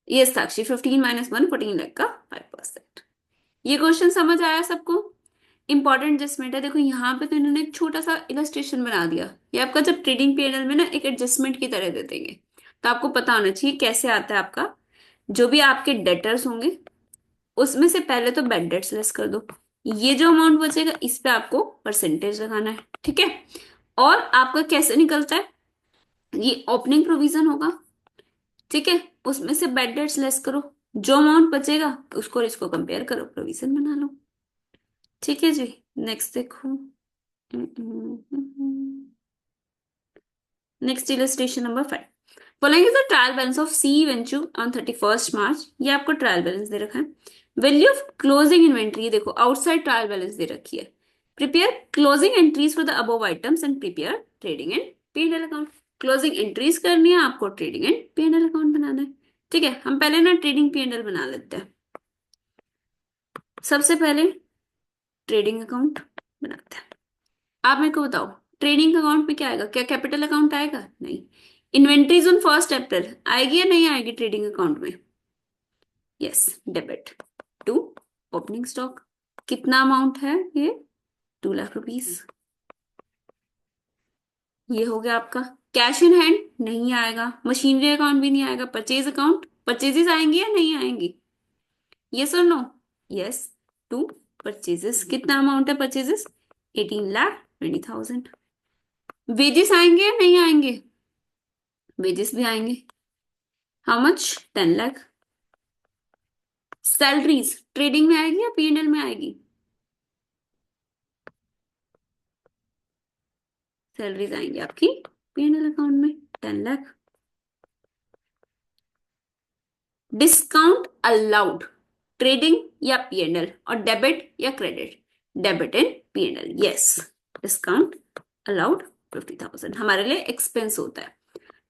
ये साक्षी 15 - 1 14 लाख का 5%। ये क्वेश्चन समझ आया सबको? इंपॉर्टेंट एडजस्टमेंट है, देखो यहाँ पे तो इन्होंने एक छोटा सा इलस्ट्रेशन बना दिया, ये आपका जब ट्रेडिंग पीएनएल में ना एक एडजस्टमेंट की तरह दे देंगे, तो आपको पता होना चाहिए कैसे आता है आपका। जो भी आपके डेटर्स होंगे उसमें से पहले तो बेड डेट्स लेस कर दो, ये जो अमाउंट बचेगा इस पे आपको परसेंटेज लगाना है, ठीक है? और आपका कैसे निकलता है? ये ओपनिंग प्रोविजन होगा, ठीक है? उसमें से बेड डेट्स लेस करो, जो अमाउंट बचेगा उसको और इसको कंपेयर करो, प्रोविजन बना लो, ठीक है जी? नेक्स्ट देखो। Next illustration number 5। Following is the trial balance of सी वेंचू ऑन 31 मार्च। ये आपको ट्रायल बैलेंस दे रखा है। वैल्यू ऑफ क्लोजिंग इन्वेंट्री देखो आउटसाइड ट्रायल बैलेंस दे रखी है। Prepare closing entries for the above items and prepare trading and P&L account. Closing entries करनी है आपको, ट्रेडिंग एंड P&L अकाउंट बनाना है, ठीक है? हम पहले ना ट्रेडिंग P&L बना लेते हैं। सबसे पहले ट्रेडिंग अकाउंट बनाते हैं। आप मेरे को बताओ, ट्रेडिंग अकाउंट में क्या आएगा? क्या कैपिटल अकाउंट आएगा? नहीं। इन्वेंट्रीज ऑन 1 अप्रैल आएगी या नहीं आएगी ट्रेडिंग अकाउंट में? Yes, debit to opening stock. कितना अमाउंट है ये? 2 लाख रुपीज। ये हो गया आपका। कैश इन हैंड नहीं आएगा, मशीनरी अकाउंट भी नहीं आएगा, परचेज अकाउंट, परचेजेस आएंगी या नहीं आएंगी? यस और नो? Yes, to purchases. कितना अमाउंट है परचेजेस? 18,20,000। वेजेस आएंगे या नहीं आएंगे? वेजेस भी आएंगे। How much? 10 लाख। सैलरीज ट्रेडिंग में आएगी या P&L में आएगी? सैलरीज आएंगी आपकी P&L अकाउंट में 10 लाख। डिस्काउंट अलाउड ट्रेडिंग या P&L, और डेबिट या credit? Debit in P&L, yes. Discount allowed 50,000 हमारे लिए एक्सपेंस होता है।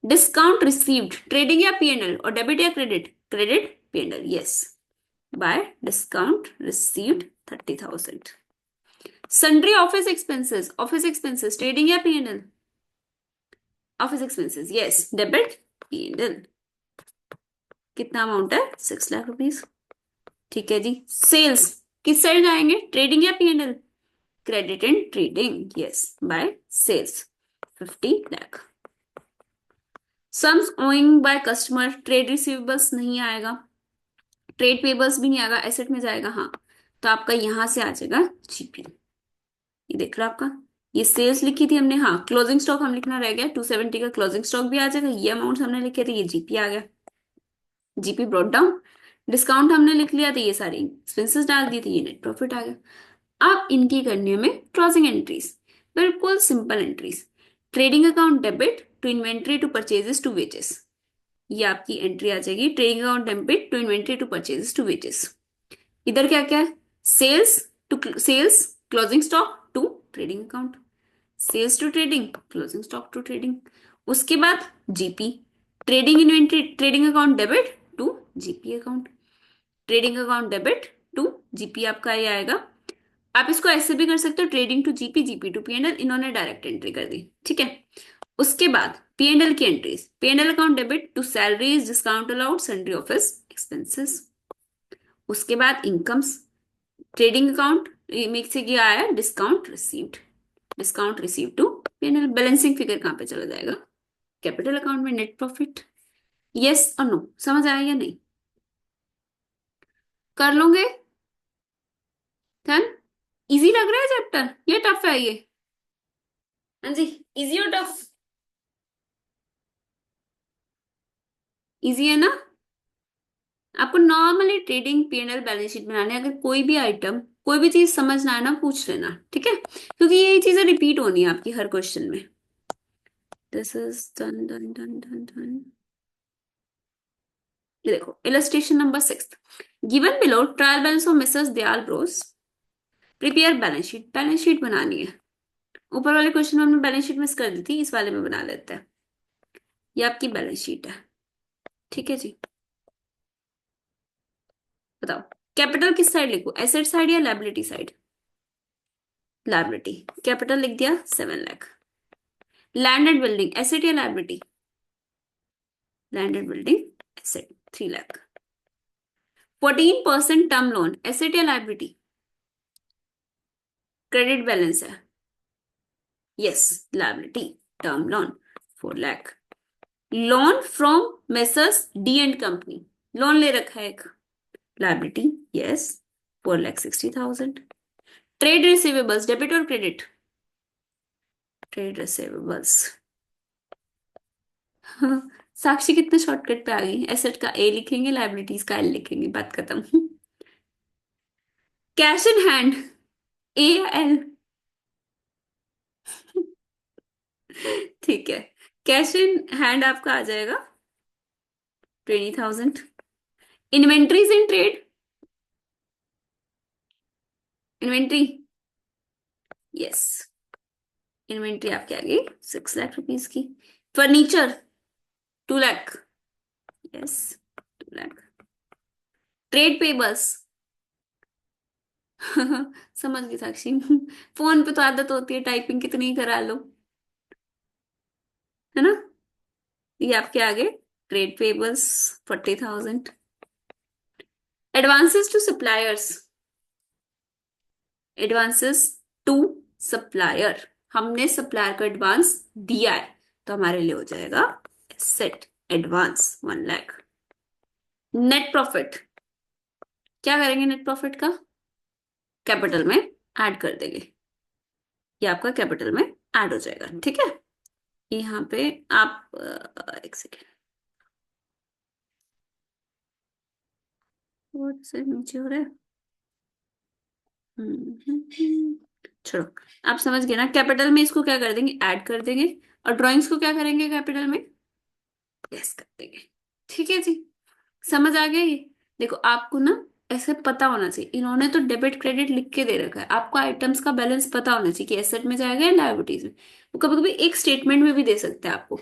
डिस्काउंट रिसीव्ड ट्रेडिंग या P&L, और डेबिट या credit? Credit P&L, yes. By discount received 30,000। Sundry office expenses trading या P&L? Office expenses, yes, debit P&L। कितना अमाउंट है? 6 लाख रुपीज। ठीक है जी। सेल्स किस साइड जाएंगे, ट्रेडिंग या P&L? Credit and trading, yes, by sales 50 lakh. Sums owing by customer, trade receivables नहीं आएगा, ट्रेड पेबल्स भी नहीं आएगा, एसेट में जाएगा, हाँ। तो आपका यहां से आ जाएगा GP। ये देख लो आपका, ये सेल्स लिखी थी हमने, हाँ। क्लोजिंग स्टॉक हम लिखना रह गया, 270 का क्लोजिंग स्टॉक भी आ जाएगा। ये अमाउंट हमने लिखे थे, ये GP आ गया, GP ब्रॉट डाउन। डिस्काउंट हमने लिख लिया था, ये सारी एक्सपेंसेस डाल दिए थे, ये नेट प्रॉफिट आ गया। अब इनकी करनी है हमें क्रॉसिंग एंट्रीज, बिल्कुल simple entries. Trading account debit to inventory to purchases to wages, ये आपकी एंट्री आ जाएगी। Trading account debit to inventory to purchases to wages. इधर क्या क्या है? Sales to sales, closing stock to trading account, sales to trading, closing stock to trading. उसके बाद GP, trading inventory, trading account debit to GP account, trading account debit to GP आपका ये आएगा। आप इसको ऐसे भी कर सकते हो, trading to GP, GP to P&L, इन्होंने डायरेक्ट एंट्री कर दी, ठीक है। उसके बाद P&L की entries, P&L account debit to salaries, discount allowed, sundry office expenses. उसके बाद इनकम्स, ट्रेडिंग अकाउंट में से क्या आया? Discount received, discount receive to P&L। Balancing figure कहाँ पे चला जाएगा? कैपिटल अकाउंट में, नेट प्रॉफिट। यस और नो, समझ आया या नहीं? कर लोगे? डन। इजी लग रहा है चैप्टर, ये टफ है ये? हाँ जी, इजी और टफ? इजी है ना? आपको normally trading P&L balance sheet बनाने, अगर कोई भी आइटम, कोई भी चीज समझ ना आए ना, पूछ लेना, ठीक है, क्योंकि ये चीजें रिपीट होनी है आपकी हर क्वेश्चन में। This is done done done done done. ये देखो illustration number 6, given below trial balance of Mrs Dayal Bros, prepare balance sheet. Balance sheet बनानी है। ऊपर वाले क्वेश्चन में हमने बैलेंस शीट मिस कर दी थी, इस वाले में बना लेते हैं। ये आपकी बैलेंस शीट है, ठीक है जी। बताओ कैपिटल किस साइड लिखूं, एसेट साइड या लायबिलिटी साइड? लायबिलिटी। कैपिटल लिख दिया 7 lakh. Land and building asset या liability? Land and building asset 3 lakh. 14% term loan asset या लायबिलिटी? क्रेडिट बैलेंस है, yes, liability. Term loan 4 lakh. Loan from messrs D&C, loan ले रखा है एक, liability, yes, 4,60,000। Trade receivables debit और क्रेडिट? Trade receivables. साक्षी कितने शॉर्टकट पे आ गई, एसेट का A लिखेंगे, लायबिलिटीज का L लिखेंगे, बात खत्म। कैश इन हैंड A या L? ठीक है, कैश इन हैंड आपका आ जाएगा 20,000। Inventories in trade, inventory, yes, inventory आपके आ गई 6 लाख रुपीज की। Furniture 2 lakh, yes, 2 lakh. Trade payables, समझ गई साक्षी। फोन पे तो आदत होती है, टाइपिंग कितनी ही करा लो, है ना। ये आपके आगे trade payables 40,000। Advances to suppliers, advances to supplier, हमने सप्लायर को एडवांस दिया है, तो हमारे लिए हो जाएगा set advance 1 lakh. Net profit, क्या करेंगे नेट प्रॉफिट का? कैपिटल में ऐड कर देंगे, ये आपका कैपिटल में ऐड हो जाएगा, ठीक है। यहाँ पे आप एक सेकेंड, से नीचे हो रहा है। छोड़ो, आप समझ गए ना। कैपिटल में इसको क्या कर देंगे, ऐड कर देंगे, और ड्राइंग्स को क्या करेंगे कैपिटल में, लेस कर देंगे। ठीक है जी, समझ आ गया ये। देखो आपको ना ऐसे पता होना चाहिए, इन्होंने तो डेबिट क्रेडिट लिख के दे रखा है, आपको आइटम्स का बैलेंस पता होना चाहिए कि एसेट में जाएगा या लायबिलिटीज में। वो कभी कभी एक स्टेटमेंट में भी दे सकते हैं आपको,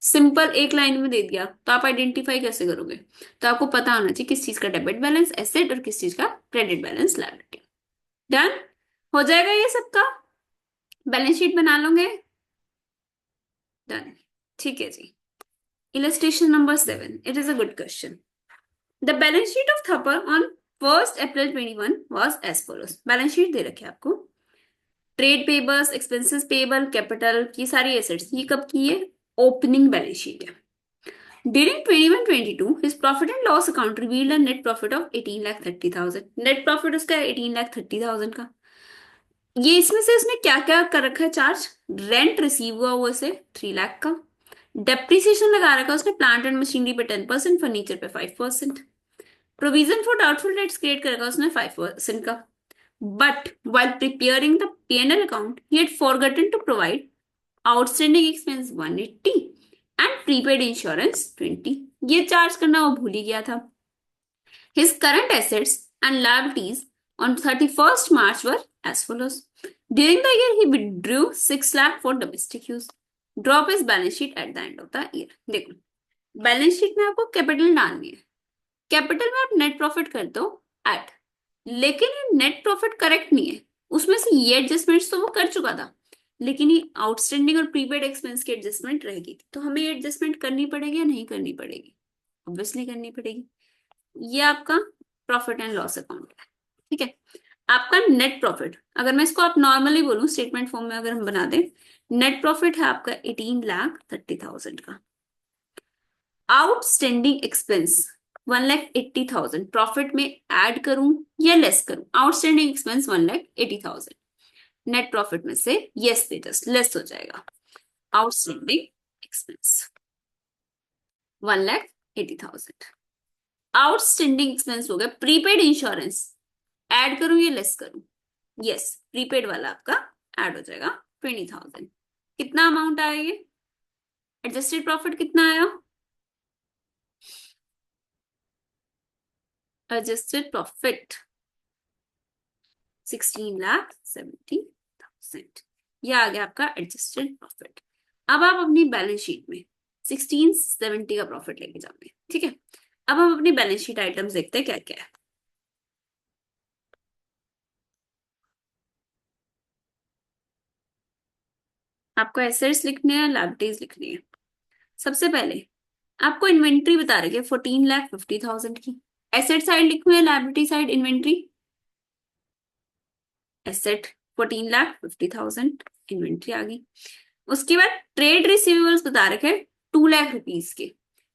सिंपल एक लाइन में दे दिया तो आप आइडेंटिफाई कैसे करोगे। तो आपको पता होना चाहिए किस चीज का डेबिट बैलेंस एसेट और किस चीज का क्रेडिट बैलेंस लायबिलिटी। डन हो जाएगा ये सबका, बैलेंस शीट बना लोगे। डन, ठीक है जी। Illustration number 7, it is a good question. The balance sheet of Thapar on 1st April 21 was as follows। Balance sheet दे रखे आपको, trade payables, expenses payable, capital की सारी एसेट्स, ये कब की है, ओपनिंग बैलेंस शीट है। During 21-22, his profit and loss account revealed a net profit of 18,30,000। Net profit उसका 18,30,000 का। ये इसमें से उसने क्या क्या कर रखा है चार्ज, रेंट रिसीव हुआ वो से 3 लाख का, डेप्रिसिएशन लगा रखा है उसने प्लांट एंड मशीनरी पे 10%, फर्नीचर पे 5%, provision for doubtful dates create कर रखा है उसने 5% का। But while preparing the P&L account, he had forgotten to provide outstanding expense 180 and prepaid insurance 20। ये चार्ज करना वो भूल ही गया था। His current assets and liabilities on 31st March were as follows. During the year, he withdrew 6 lakh for domestic use. Drop his balance sheet at the end of the year। देखो, बैलेंस शीट में आपको कैपिटल डालनी है, कैपिटल में आप नेट प्रॉफिट करते हो ऐड, लेकिन ये नेट प्रॉफिट करेक्ट नहीं है, उसमें से ये एडजस्टमेंट्स तो वो कर चुका था, लेकिन ये आउटस्टैंडिंग और प्रीपेड एक्सपेंस की एडजस्टमेंट रहेगी, तो हमें ये एडजस्टमेंट करनी पड़ेगी या नहीं करनी पड़ेगी, ऑब्वियसली करनी पड़ेगी। ये आपका प्रॉफिट एंड लॉस अकाउंट है। ठीक है, आपका नेट प्रॉफिट, अगर मैं इसको आप नॉर्मली बोलूं स्टेटमेंट फॉर्म में अगर हम बना दें, नेट प्रॉफिट है आपका 18,30,000 का। आउटस्टैंडिंग एक्सपेंस 1,80,000, प्रॉफिट में ऐड करूं या लेस करूं, आउटस्टैंडिंग एक्सपेंस 1,80,000, नेट प्रॉफिट में से यस स्टेटस लेस हो जाएगा, आउटस्टैंडिंग एक्सपेंस 1,80,000। आउटस्टैंडिंग एक्सपेंस हो गया प्रीपेड इंश्योरेंस, ऐड करूं या लेस करूं, यस प्रीपेड वाला आपका ऐड हो जाएगा 20,000। कितना अमाउंट आया ये, एडजस्टेड प्रॉफिट कितना आया, एडजस्टेड प्रॉफिट 16,70,000, ये आ गया आपका एडजस्टेड प्रॉफिट। अब आप अपनी बैलेंस शीट में 1670 का प्रॉफिट लेके जाओगे। ठीक है, अब हम अपनी बैलेंस शीट आइटम्स देखते हैं क्या क्या है। आपको एसेट्स लिखने हैं, लायबिलिटीज लिखनी है। सबसे पहले आपको इन्वेंट्री बता रही है 14,50,000 की, एसेट साइड लिखू है liability side inventory, asset 14,50,000 inventory आ गई। उसके बाद ट्रेड रिसीवेबल्स बता रखे हैं 2 लाख रुपीज के,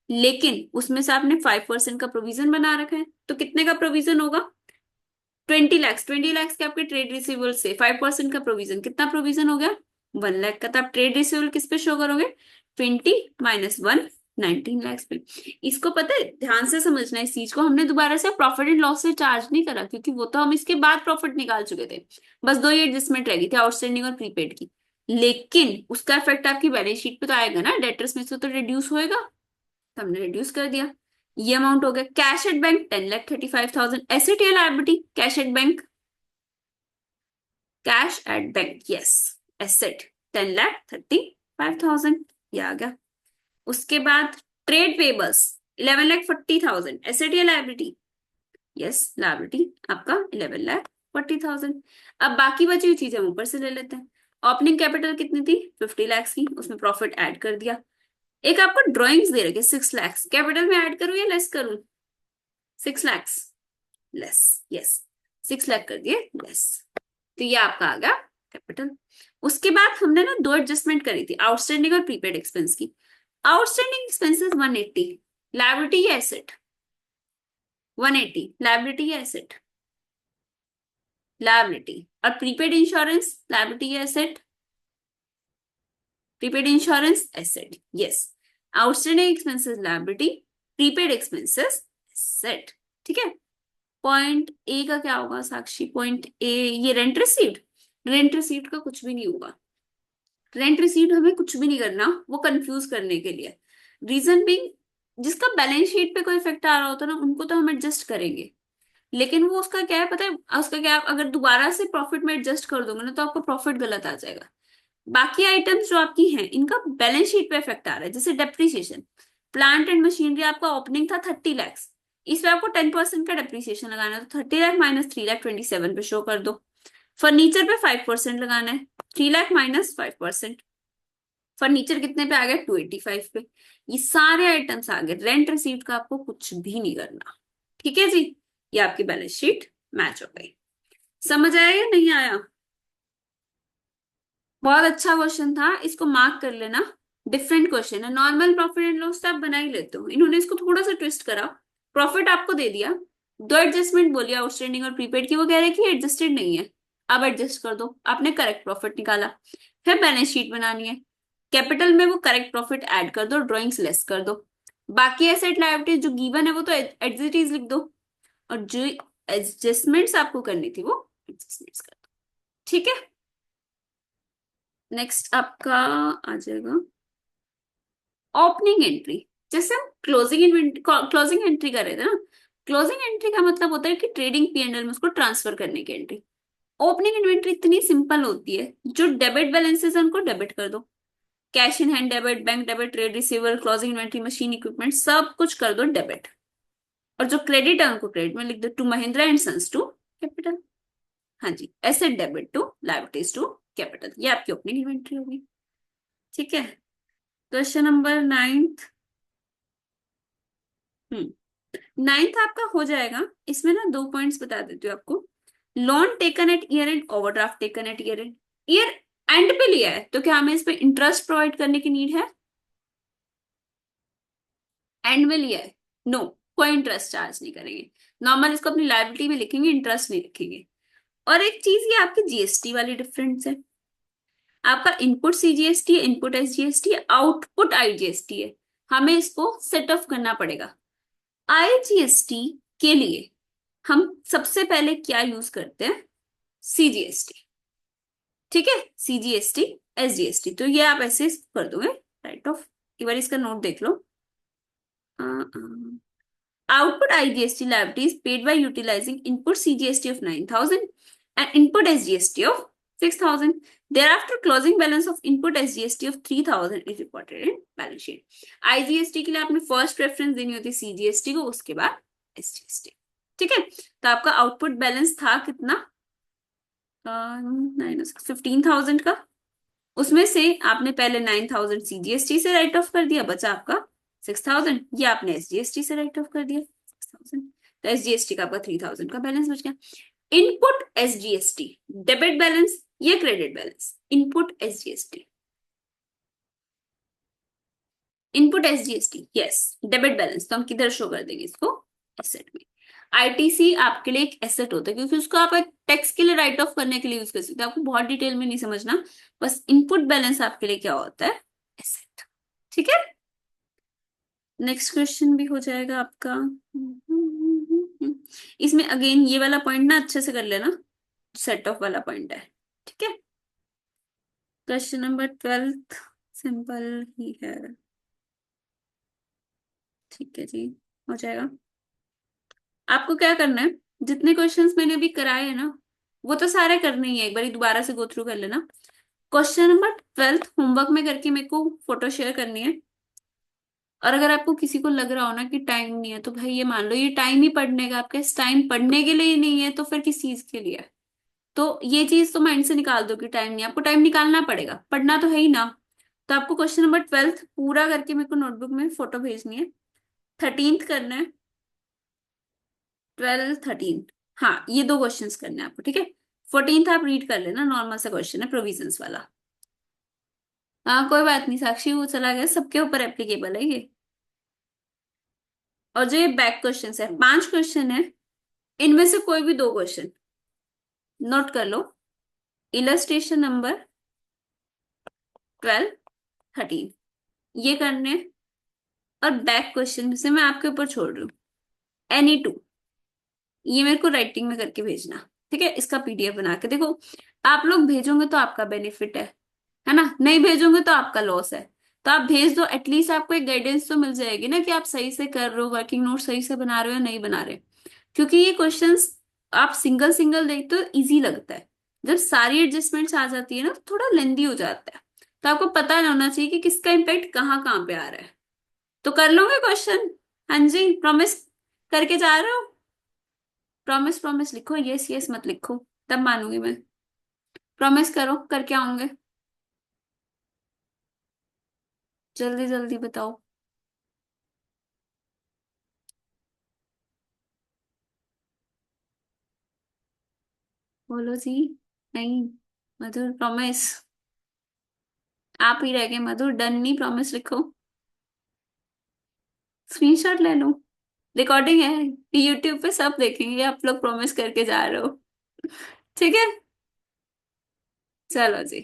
लेकिन उसमें से आपने 5% का प्रोविजन बना रखा है, तो कितने का प्रोविजन होगा, 20 लाख, 20 लाख के आपके ट्रेड रिसीवेबल से 5% का प्रोविजन, कितना प्रोविजन हो गया 1 लाख का। तो आप ट्रेड रिसीवेबल किस पे शो करोगे, 20 माइनस 1, 19 लाख पे। इसको पता है, ध्यान से समझना है इस चीज को, हमने दोबारा से प्रॉफिट एंड लॉस से चार्ज नहीं करा, क्योंकि वो तो हम इसके बाद प्रॉफिट निकाल चुके थे, बस दो ही एडजस्टमेंट रह गई थी, आउटस्टैंडिंग और प्रीपेड की। लेकिन उसका इफेक्ट आपकी बैलेंस शीट पे तो आएगा ना, डेटर्स में से तो रिड्यूस होएगा, तो हमने रिड्यूस कर दिया। ये अमाउंट हो गया। कैश एट बैंक 10,35,000, एसेट या liability, cash at bank, cash at bank yes, asset 10,35,000, ये आ गया। उसके बाद ट्रेड पेबल्स 11,40,000, एसेट या लायबिलिटी, यस लायबिलिटी आपका 11,40,000। अब बाकी बची हुई चीजें हम ऊपर से ले लेते हैं। ओपनिंग कैपिटल कितनी थी 50 लाख की, उसमें प्रॉफिट ऐड कर दिया। एक आपको ड्रॉइंग्स दे रखे 6 लाख, कैपिटल में ऐड करूं या लेस करूं, 6 लाख लेस, यस 6 लाख कर दिए लेस, तो ये आपका आ गया कैपिटल। उसके बाद हमने ना दो एडजस्टमेंट करी थी, आउटस्टैंडिंग और प्रीपेड एक्सपेंस की। आउटस्टैंडिंग एक्सपेंसेस 180, लायबिलिटी या एसेट, 180 लायबिलिटी या एसेट, लायबिलिटी, और प्रीपेड इंश्योरेंस लायबिलिटी या asset, prepaid insurance asset, yes outstanding expenses liability, prepaid expenses asset. ठीक है, पॉइंट ए का क्या होगा साक्षी, पॉइंट ए ये रेंट रिसीव्ड, रेंट रिसीट का कुछ भी नहीं होगा। रेंट रिसीट हमें कुछ भी नहीं करना, वो कंफ्यूज करने के लिए। रीजन बीइंग, जिसका बैलेंस शीट पे कोई इफेक्ट आ रहा होता है ना, उनको तो हम एडजस्ट करेंगे। लेकिन वो उसका क्या है पता है, उसका क्या है, अगर दोबारा से प्रॉफिट में एडजस्ट कर दोगे ना तो आपको प्रॉफिट गलत आ जाएगा। बाकी आइटम्स जो आपकी हैं इनका बैलेंस शीट पे इफेक्ट आ रहा है, जैसे डेप्रिसिएशन। प्लांट एंड मशीनरी आपका ओपनिंग था 30 लैक्स, इसमें आपको 10% का डेप्रिसिएशन लगाना है, तो 30 लाख माइनस 3 लाख 27 पे शो कर दो। फर्नीचर पे 5% लगाना है, 3 लाख माइनस 5%। फर्नीचर कितने पे आ गया, 285 पे। ये सारे आइटम्स आ गए, रेंट रिसीट का आपको कुछ भी नहीं करना। ठीक है जी, ये आपकी बैलेंस शीट मैच हो गई। समझ आया या नहीं आया? बहुत अच्छा क्वेश्चन था, इसको मार्क कर लेना। डिफरेंट क्वेश्चन है, नॉर्मल प्रॉफिट एंड लॉस तो आप बना ही लेते हो, इन्होंने इसको थोड़ा सा ट्विस्ट करा। प्रॉफिट आपको दे दिया, दो एडजस्टमेंट बोली आउटस्टैंडिंग और प्रीपेड की, वो कह रहे कि एडजस्टेड नहीं है, अब एडजस्ट कर दो। आपने करेक्ट प्रॉफिट निकाला, फिर बैलेंस शीट बनानी है। कैपिटल में वो करेक्ट प्रॉफिट ऐड कर दो, ड्रॉइंग्स लेस कर दो। बाकी एसेट लायबिलिटी जो गिवन है वो तो एज इट इज लिख दो, और जो एडजस्टमेंट्स आपको करनी थी वो एडजस्टमेंट्स कर दो। ठीक है, नेक्स्ट आपका आ जाएगा ओपनिंग एंट्री। जैसे हम क्लोजिंग एंट्री कर रहे थे ना, क्लोजिंग एंट्री का मतलब होता है कि ट्रेडिंग पी एंड एल में उसको ट्रांसफर करने की एंट्री। ओपनिंग इन्वेंट्री इतनी सिंपल होती है, जो डेबिट बैलेंसेस है उनको डेबिट कर दो। Cash in hand debit, bank debit, trade receiver, closing inventory, machine equipment, सब कुछ कर दो डेबिट। और जो क्रेडिट है उनको क्रेडिट में लिख दो, to Mahindra and sons to capital. हाँ जी, asset debit to liabilities to capital, ये आपकी ओपनिंग इन्वेंट्री होगी। ठीक है, क्वेश्चन नंबर नाइन्थ। नाइन्थ आपका हो जाएगा, इसमें ना दो पॉइंट्स बता देती हूँ आपको। Loan taken at year end, overdraft taken at year end. Year end पे लिया है तो क्या हमें इस पे इंटरेस्ट प्रोवाइड करने की नीड है? एंड में लिया है, नो, कोई इंटरेस्ट चार्ज नहीं करेंगे। नॉर्मल इसको अपनी लायबिलिटी में लिखेंगे, इंटरेस्ट नहीं लिखेंगे। और एक चीज, ये आपकी जीएसटी वाली डिफरेंस है। आपका इनपुट सीजीएसटी है, इनपुट एसजीएसटी है, आउटपुट आईजीएसटी है। हमें इसको सेट ऑफ करना पड़ेगा। आईजीएसटी के लिए हम सबसे पहले क्या यूज करते हैं, सीजीएसटी। ठीक है, सीजीएसटी, एसजीएसटी, तो ये आप ऐसे कर दोगे राइट ऑफ। एक बार इसका नोट देख लो। Output IGST liability is paid by utilizing input CGST of 9,000 and input SGST of 6,000. Thereafter, closing balance of input SGST of 3,000 is reported in balance sheet. IGST के लिए आपने फर्स्ट प्रेफरेंस देनी होती है सीजीएसटी को, उसके बाद एसजीएसटी। ठीक है, तो आपका आउटपुट बैलेंस था कितना, 15,000 का। उसमें से आपने पहले 9,000 सीजीएसटी से राइट ऑफ कर दिया, बचा आपका 6,000, ये आपने एसजीएसटी से राइट ऑफ कर दिया 6,000। तो एसजीएसटी का आपका 3,000 का बैलेंस बच गया। इनपुट एसजीएसटी, डेबिट बैलेंस या credit balance? Input SGST, input SGST, yes, debit balance. तो हम किधर शो कर देंगे इसको, एसेट में। आईटीसी आपके लिए एक एसेट होता है, क्योंकि उसको आप एक टैक्स के लिए राइट ऑफ करने के लिए यूज कर सकते हैं, आपको बहुत डिटेल में नहीं समझना। बस इनपुट बैलेंस आपके लिए क्या होता है, एसेट। ठीक है, नेक्स्ट क्वेश्चन भी हो जाएगा आपका। इसमें अगेन ये वाला पॉइंट ना अच्छे से कर लेना, सेट ऑफ वाला पॉइंट है। ठीक है, क्वेश्चन नंबर 12 सिंपल ही है। ठीक है जी, हो जाएगा। आपको क्या करना है, जितने क्वेश्चंस मैंने अभी कराए हैं ना, वो तो सारे करने ही है, एक बार दोबारा से गो थ्रू कर लेना। क्वेश्चन नंबर 12 होमवर्क में करके मेरे को फोटो शेयर करनी है। और अगर आपको किसी को लग रहा हो ना कि टाइम नहीं है, तो भाई ये मान लो ये टाइम ही पढ़ने का, आपके टाइम पढ़ने के लिए ही नहीं है तो फिर किस चीज के लिए है? तो ये चीज तो माइंड से निकाल दो कि टाइम नहीं है, आपको टाइम निकालना पड़ेगा, पढ़ना तो है ही ना। तो आपको क्वेश्चन नंबर 12 पूरा करके मेरे को नोटबुक में फोटो भेजनी है। 13th करना है, 12 13, हाँ ये दो क्वेश्चंस करने हैं आपको। ठीक है, 14th आप रीड कर लेना, नॉर्मल सा क्वेश्चन है, प्रोविजंस वाला। हाँ कोई बात नहीं साक्षी, वो चला गया, सबके ऊपर एप्लीकेबल है ये। और जो ये बैक क्वेश्चन है, 5 क्वेश्चन है, इनमें से कोई भी दो क्वेश्चन नोट कर लो। इलस्ट्रेशन नंबर 12 13 ये करने हैं। और बैक क्वेश्चन में से मैं आपके ऊपर छोड़ रही हूँ, एनी टू, ये मेरे को राइटिंग में करके भेजना। ठीक है, इसका पीडीएफ बना के देखो। आप लोग भेजोगे तो आपका बेनिफिट है ना, नहीं भेजोगे तो आपका लॉस है। तो आप भेज दो, एटलीस्ट आपको एक गाइडेंस तो मिल जाएगी ना कि आप सही से कर रहे हो, वर्किंग नोट सही से बना रहे हो या नहीं बना रहे। क्योंकि ये क्वेश्चंस आप सिंगल सिंगल देखते हो इजी लगता है, जब सारी एडजस्टमेंट्स आ जाती है ना तो थोड़ा लेंदी हो जाता है। तो आपको पता होना चाहिए कि किसका इम्पैक्ट कहाँ कहाँ पे आ रहा है। तो कर लोगे क्वेश्चन? हाँ जी, प्रॉमिस करके जा रहे हो? प्रॉमिस प्रॉमिस लिखो, यस यस मत लिखो, तब मानूंगी मैं। प्रॉमिस करो करके आओगे। जल्दी जल्दी बताओ। बोलो जी। नहीं। मधुर प्रॉमिस। आप ही रह गए मधुर, डन नहीं, प्रॉमिस लिखो। स्क्रीनशॉट ले लो, रिकॉर्डिंग है, यूट्यूब पे सब देखेंगे आप लोग प्रॉमिस करके जा रहे हो। ठीक है, चलो जी,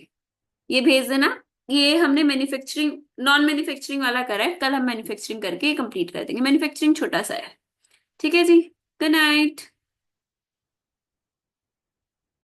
ये भेज देना। ये हमने मैन्युफैक्चरिंग, नॉन मैन्युफैक्चरिंग वाला करा है, कल हम मैन्युफैक्चरिंग करके कंप्लीट कर देंगे, मैन्युफैक्चरिंग छोटा सा है। ठीक है जी। Good night.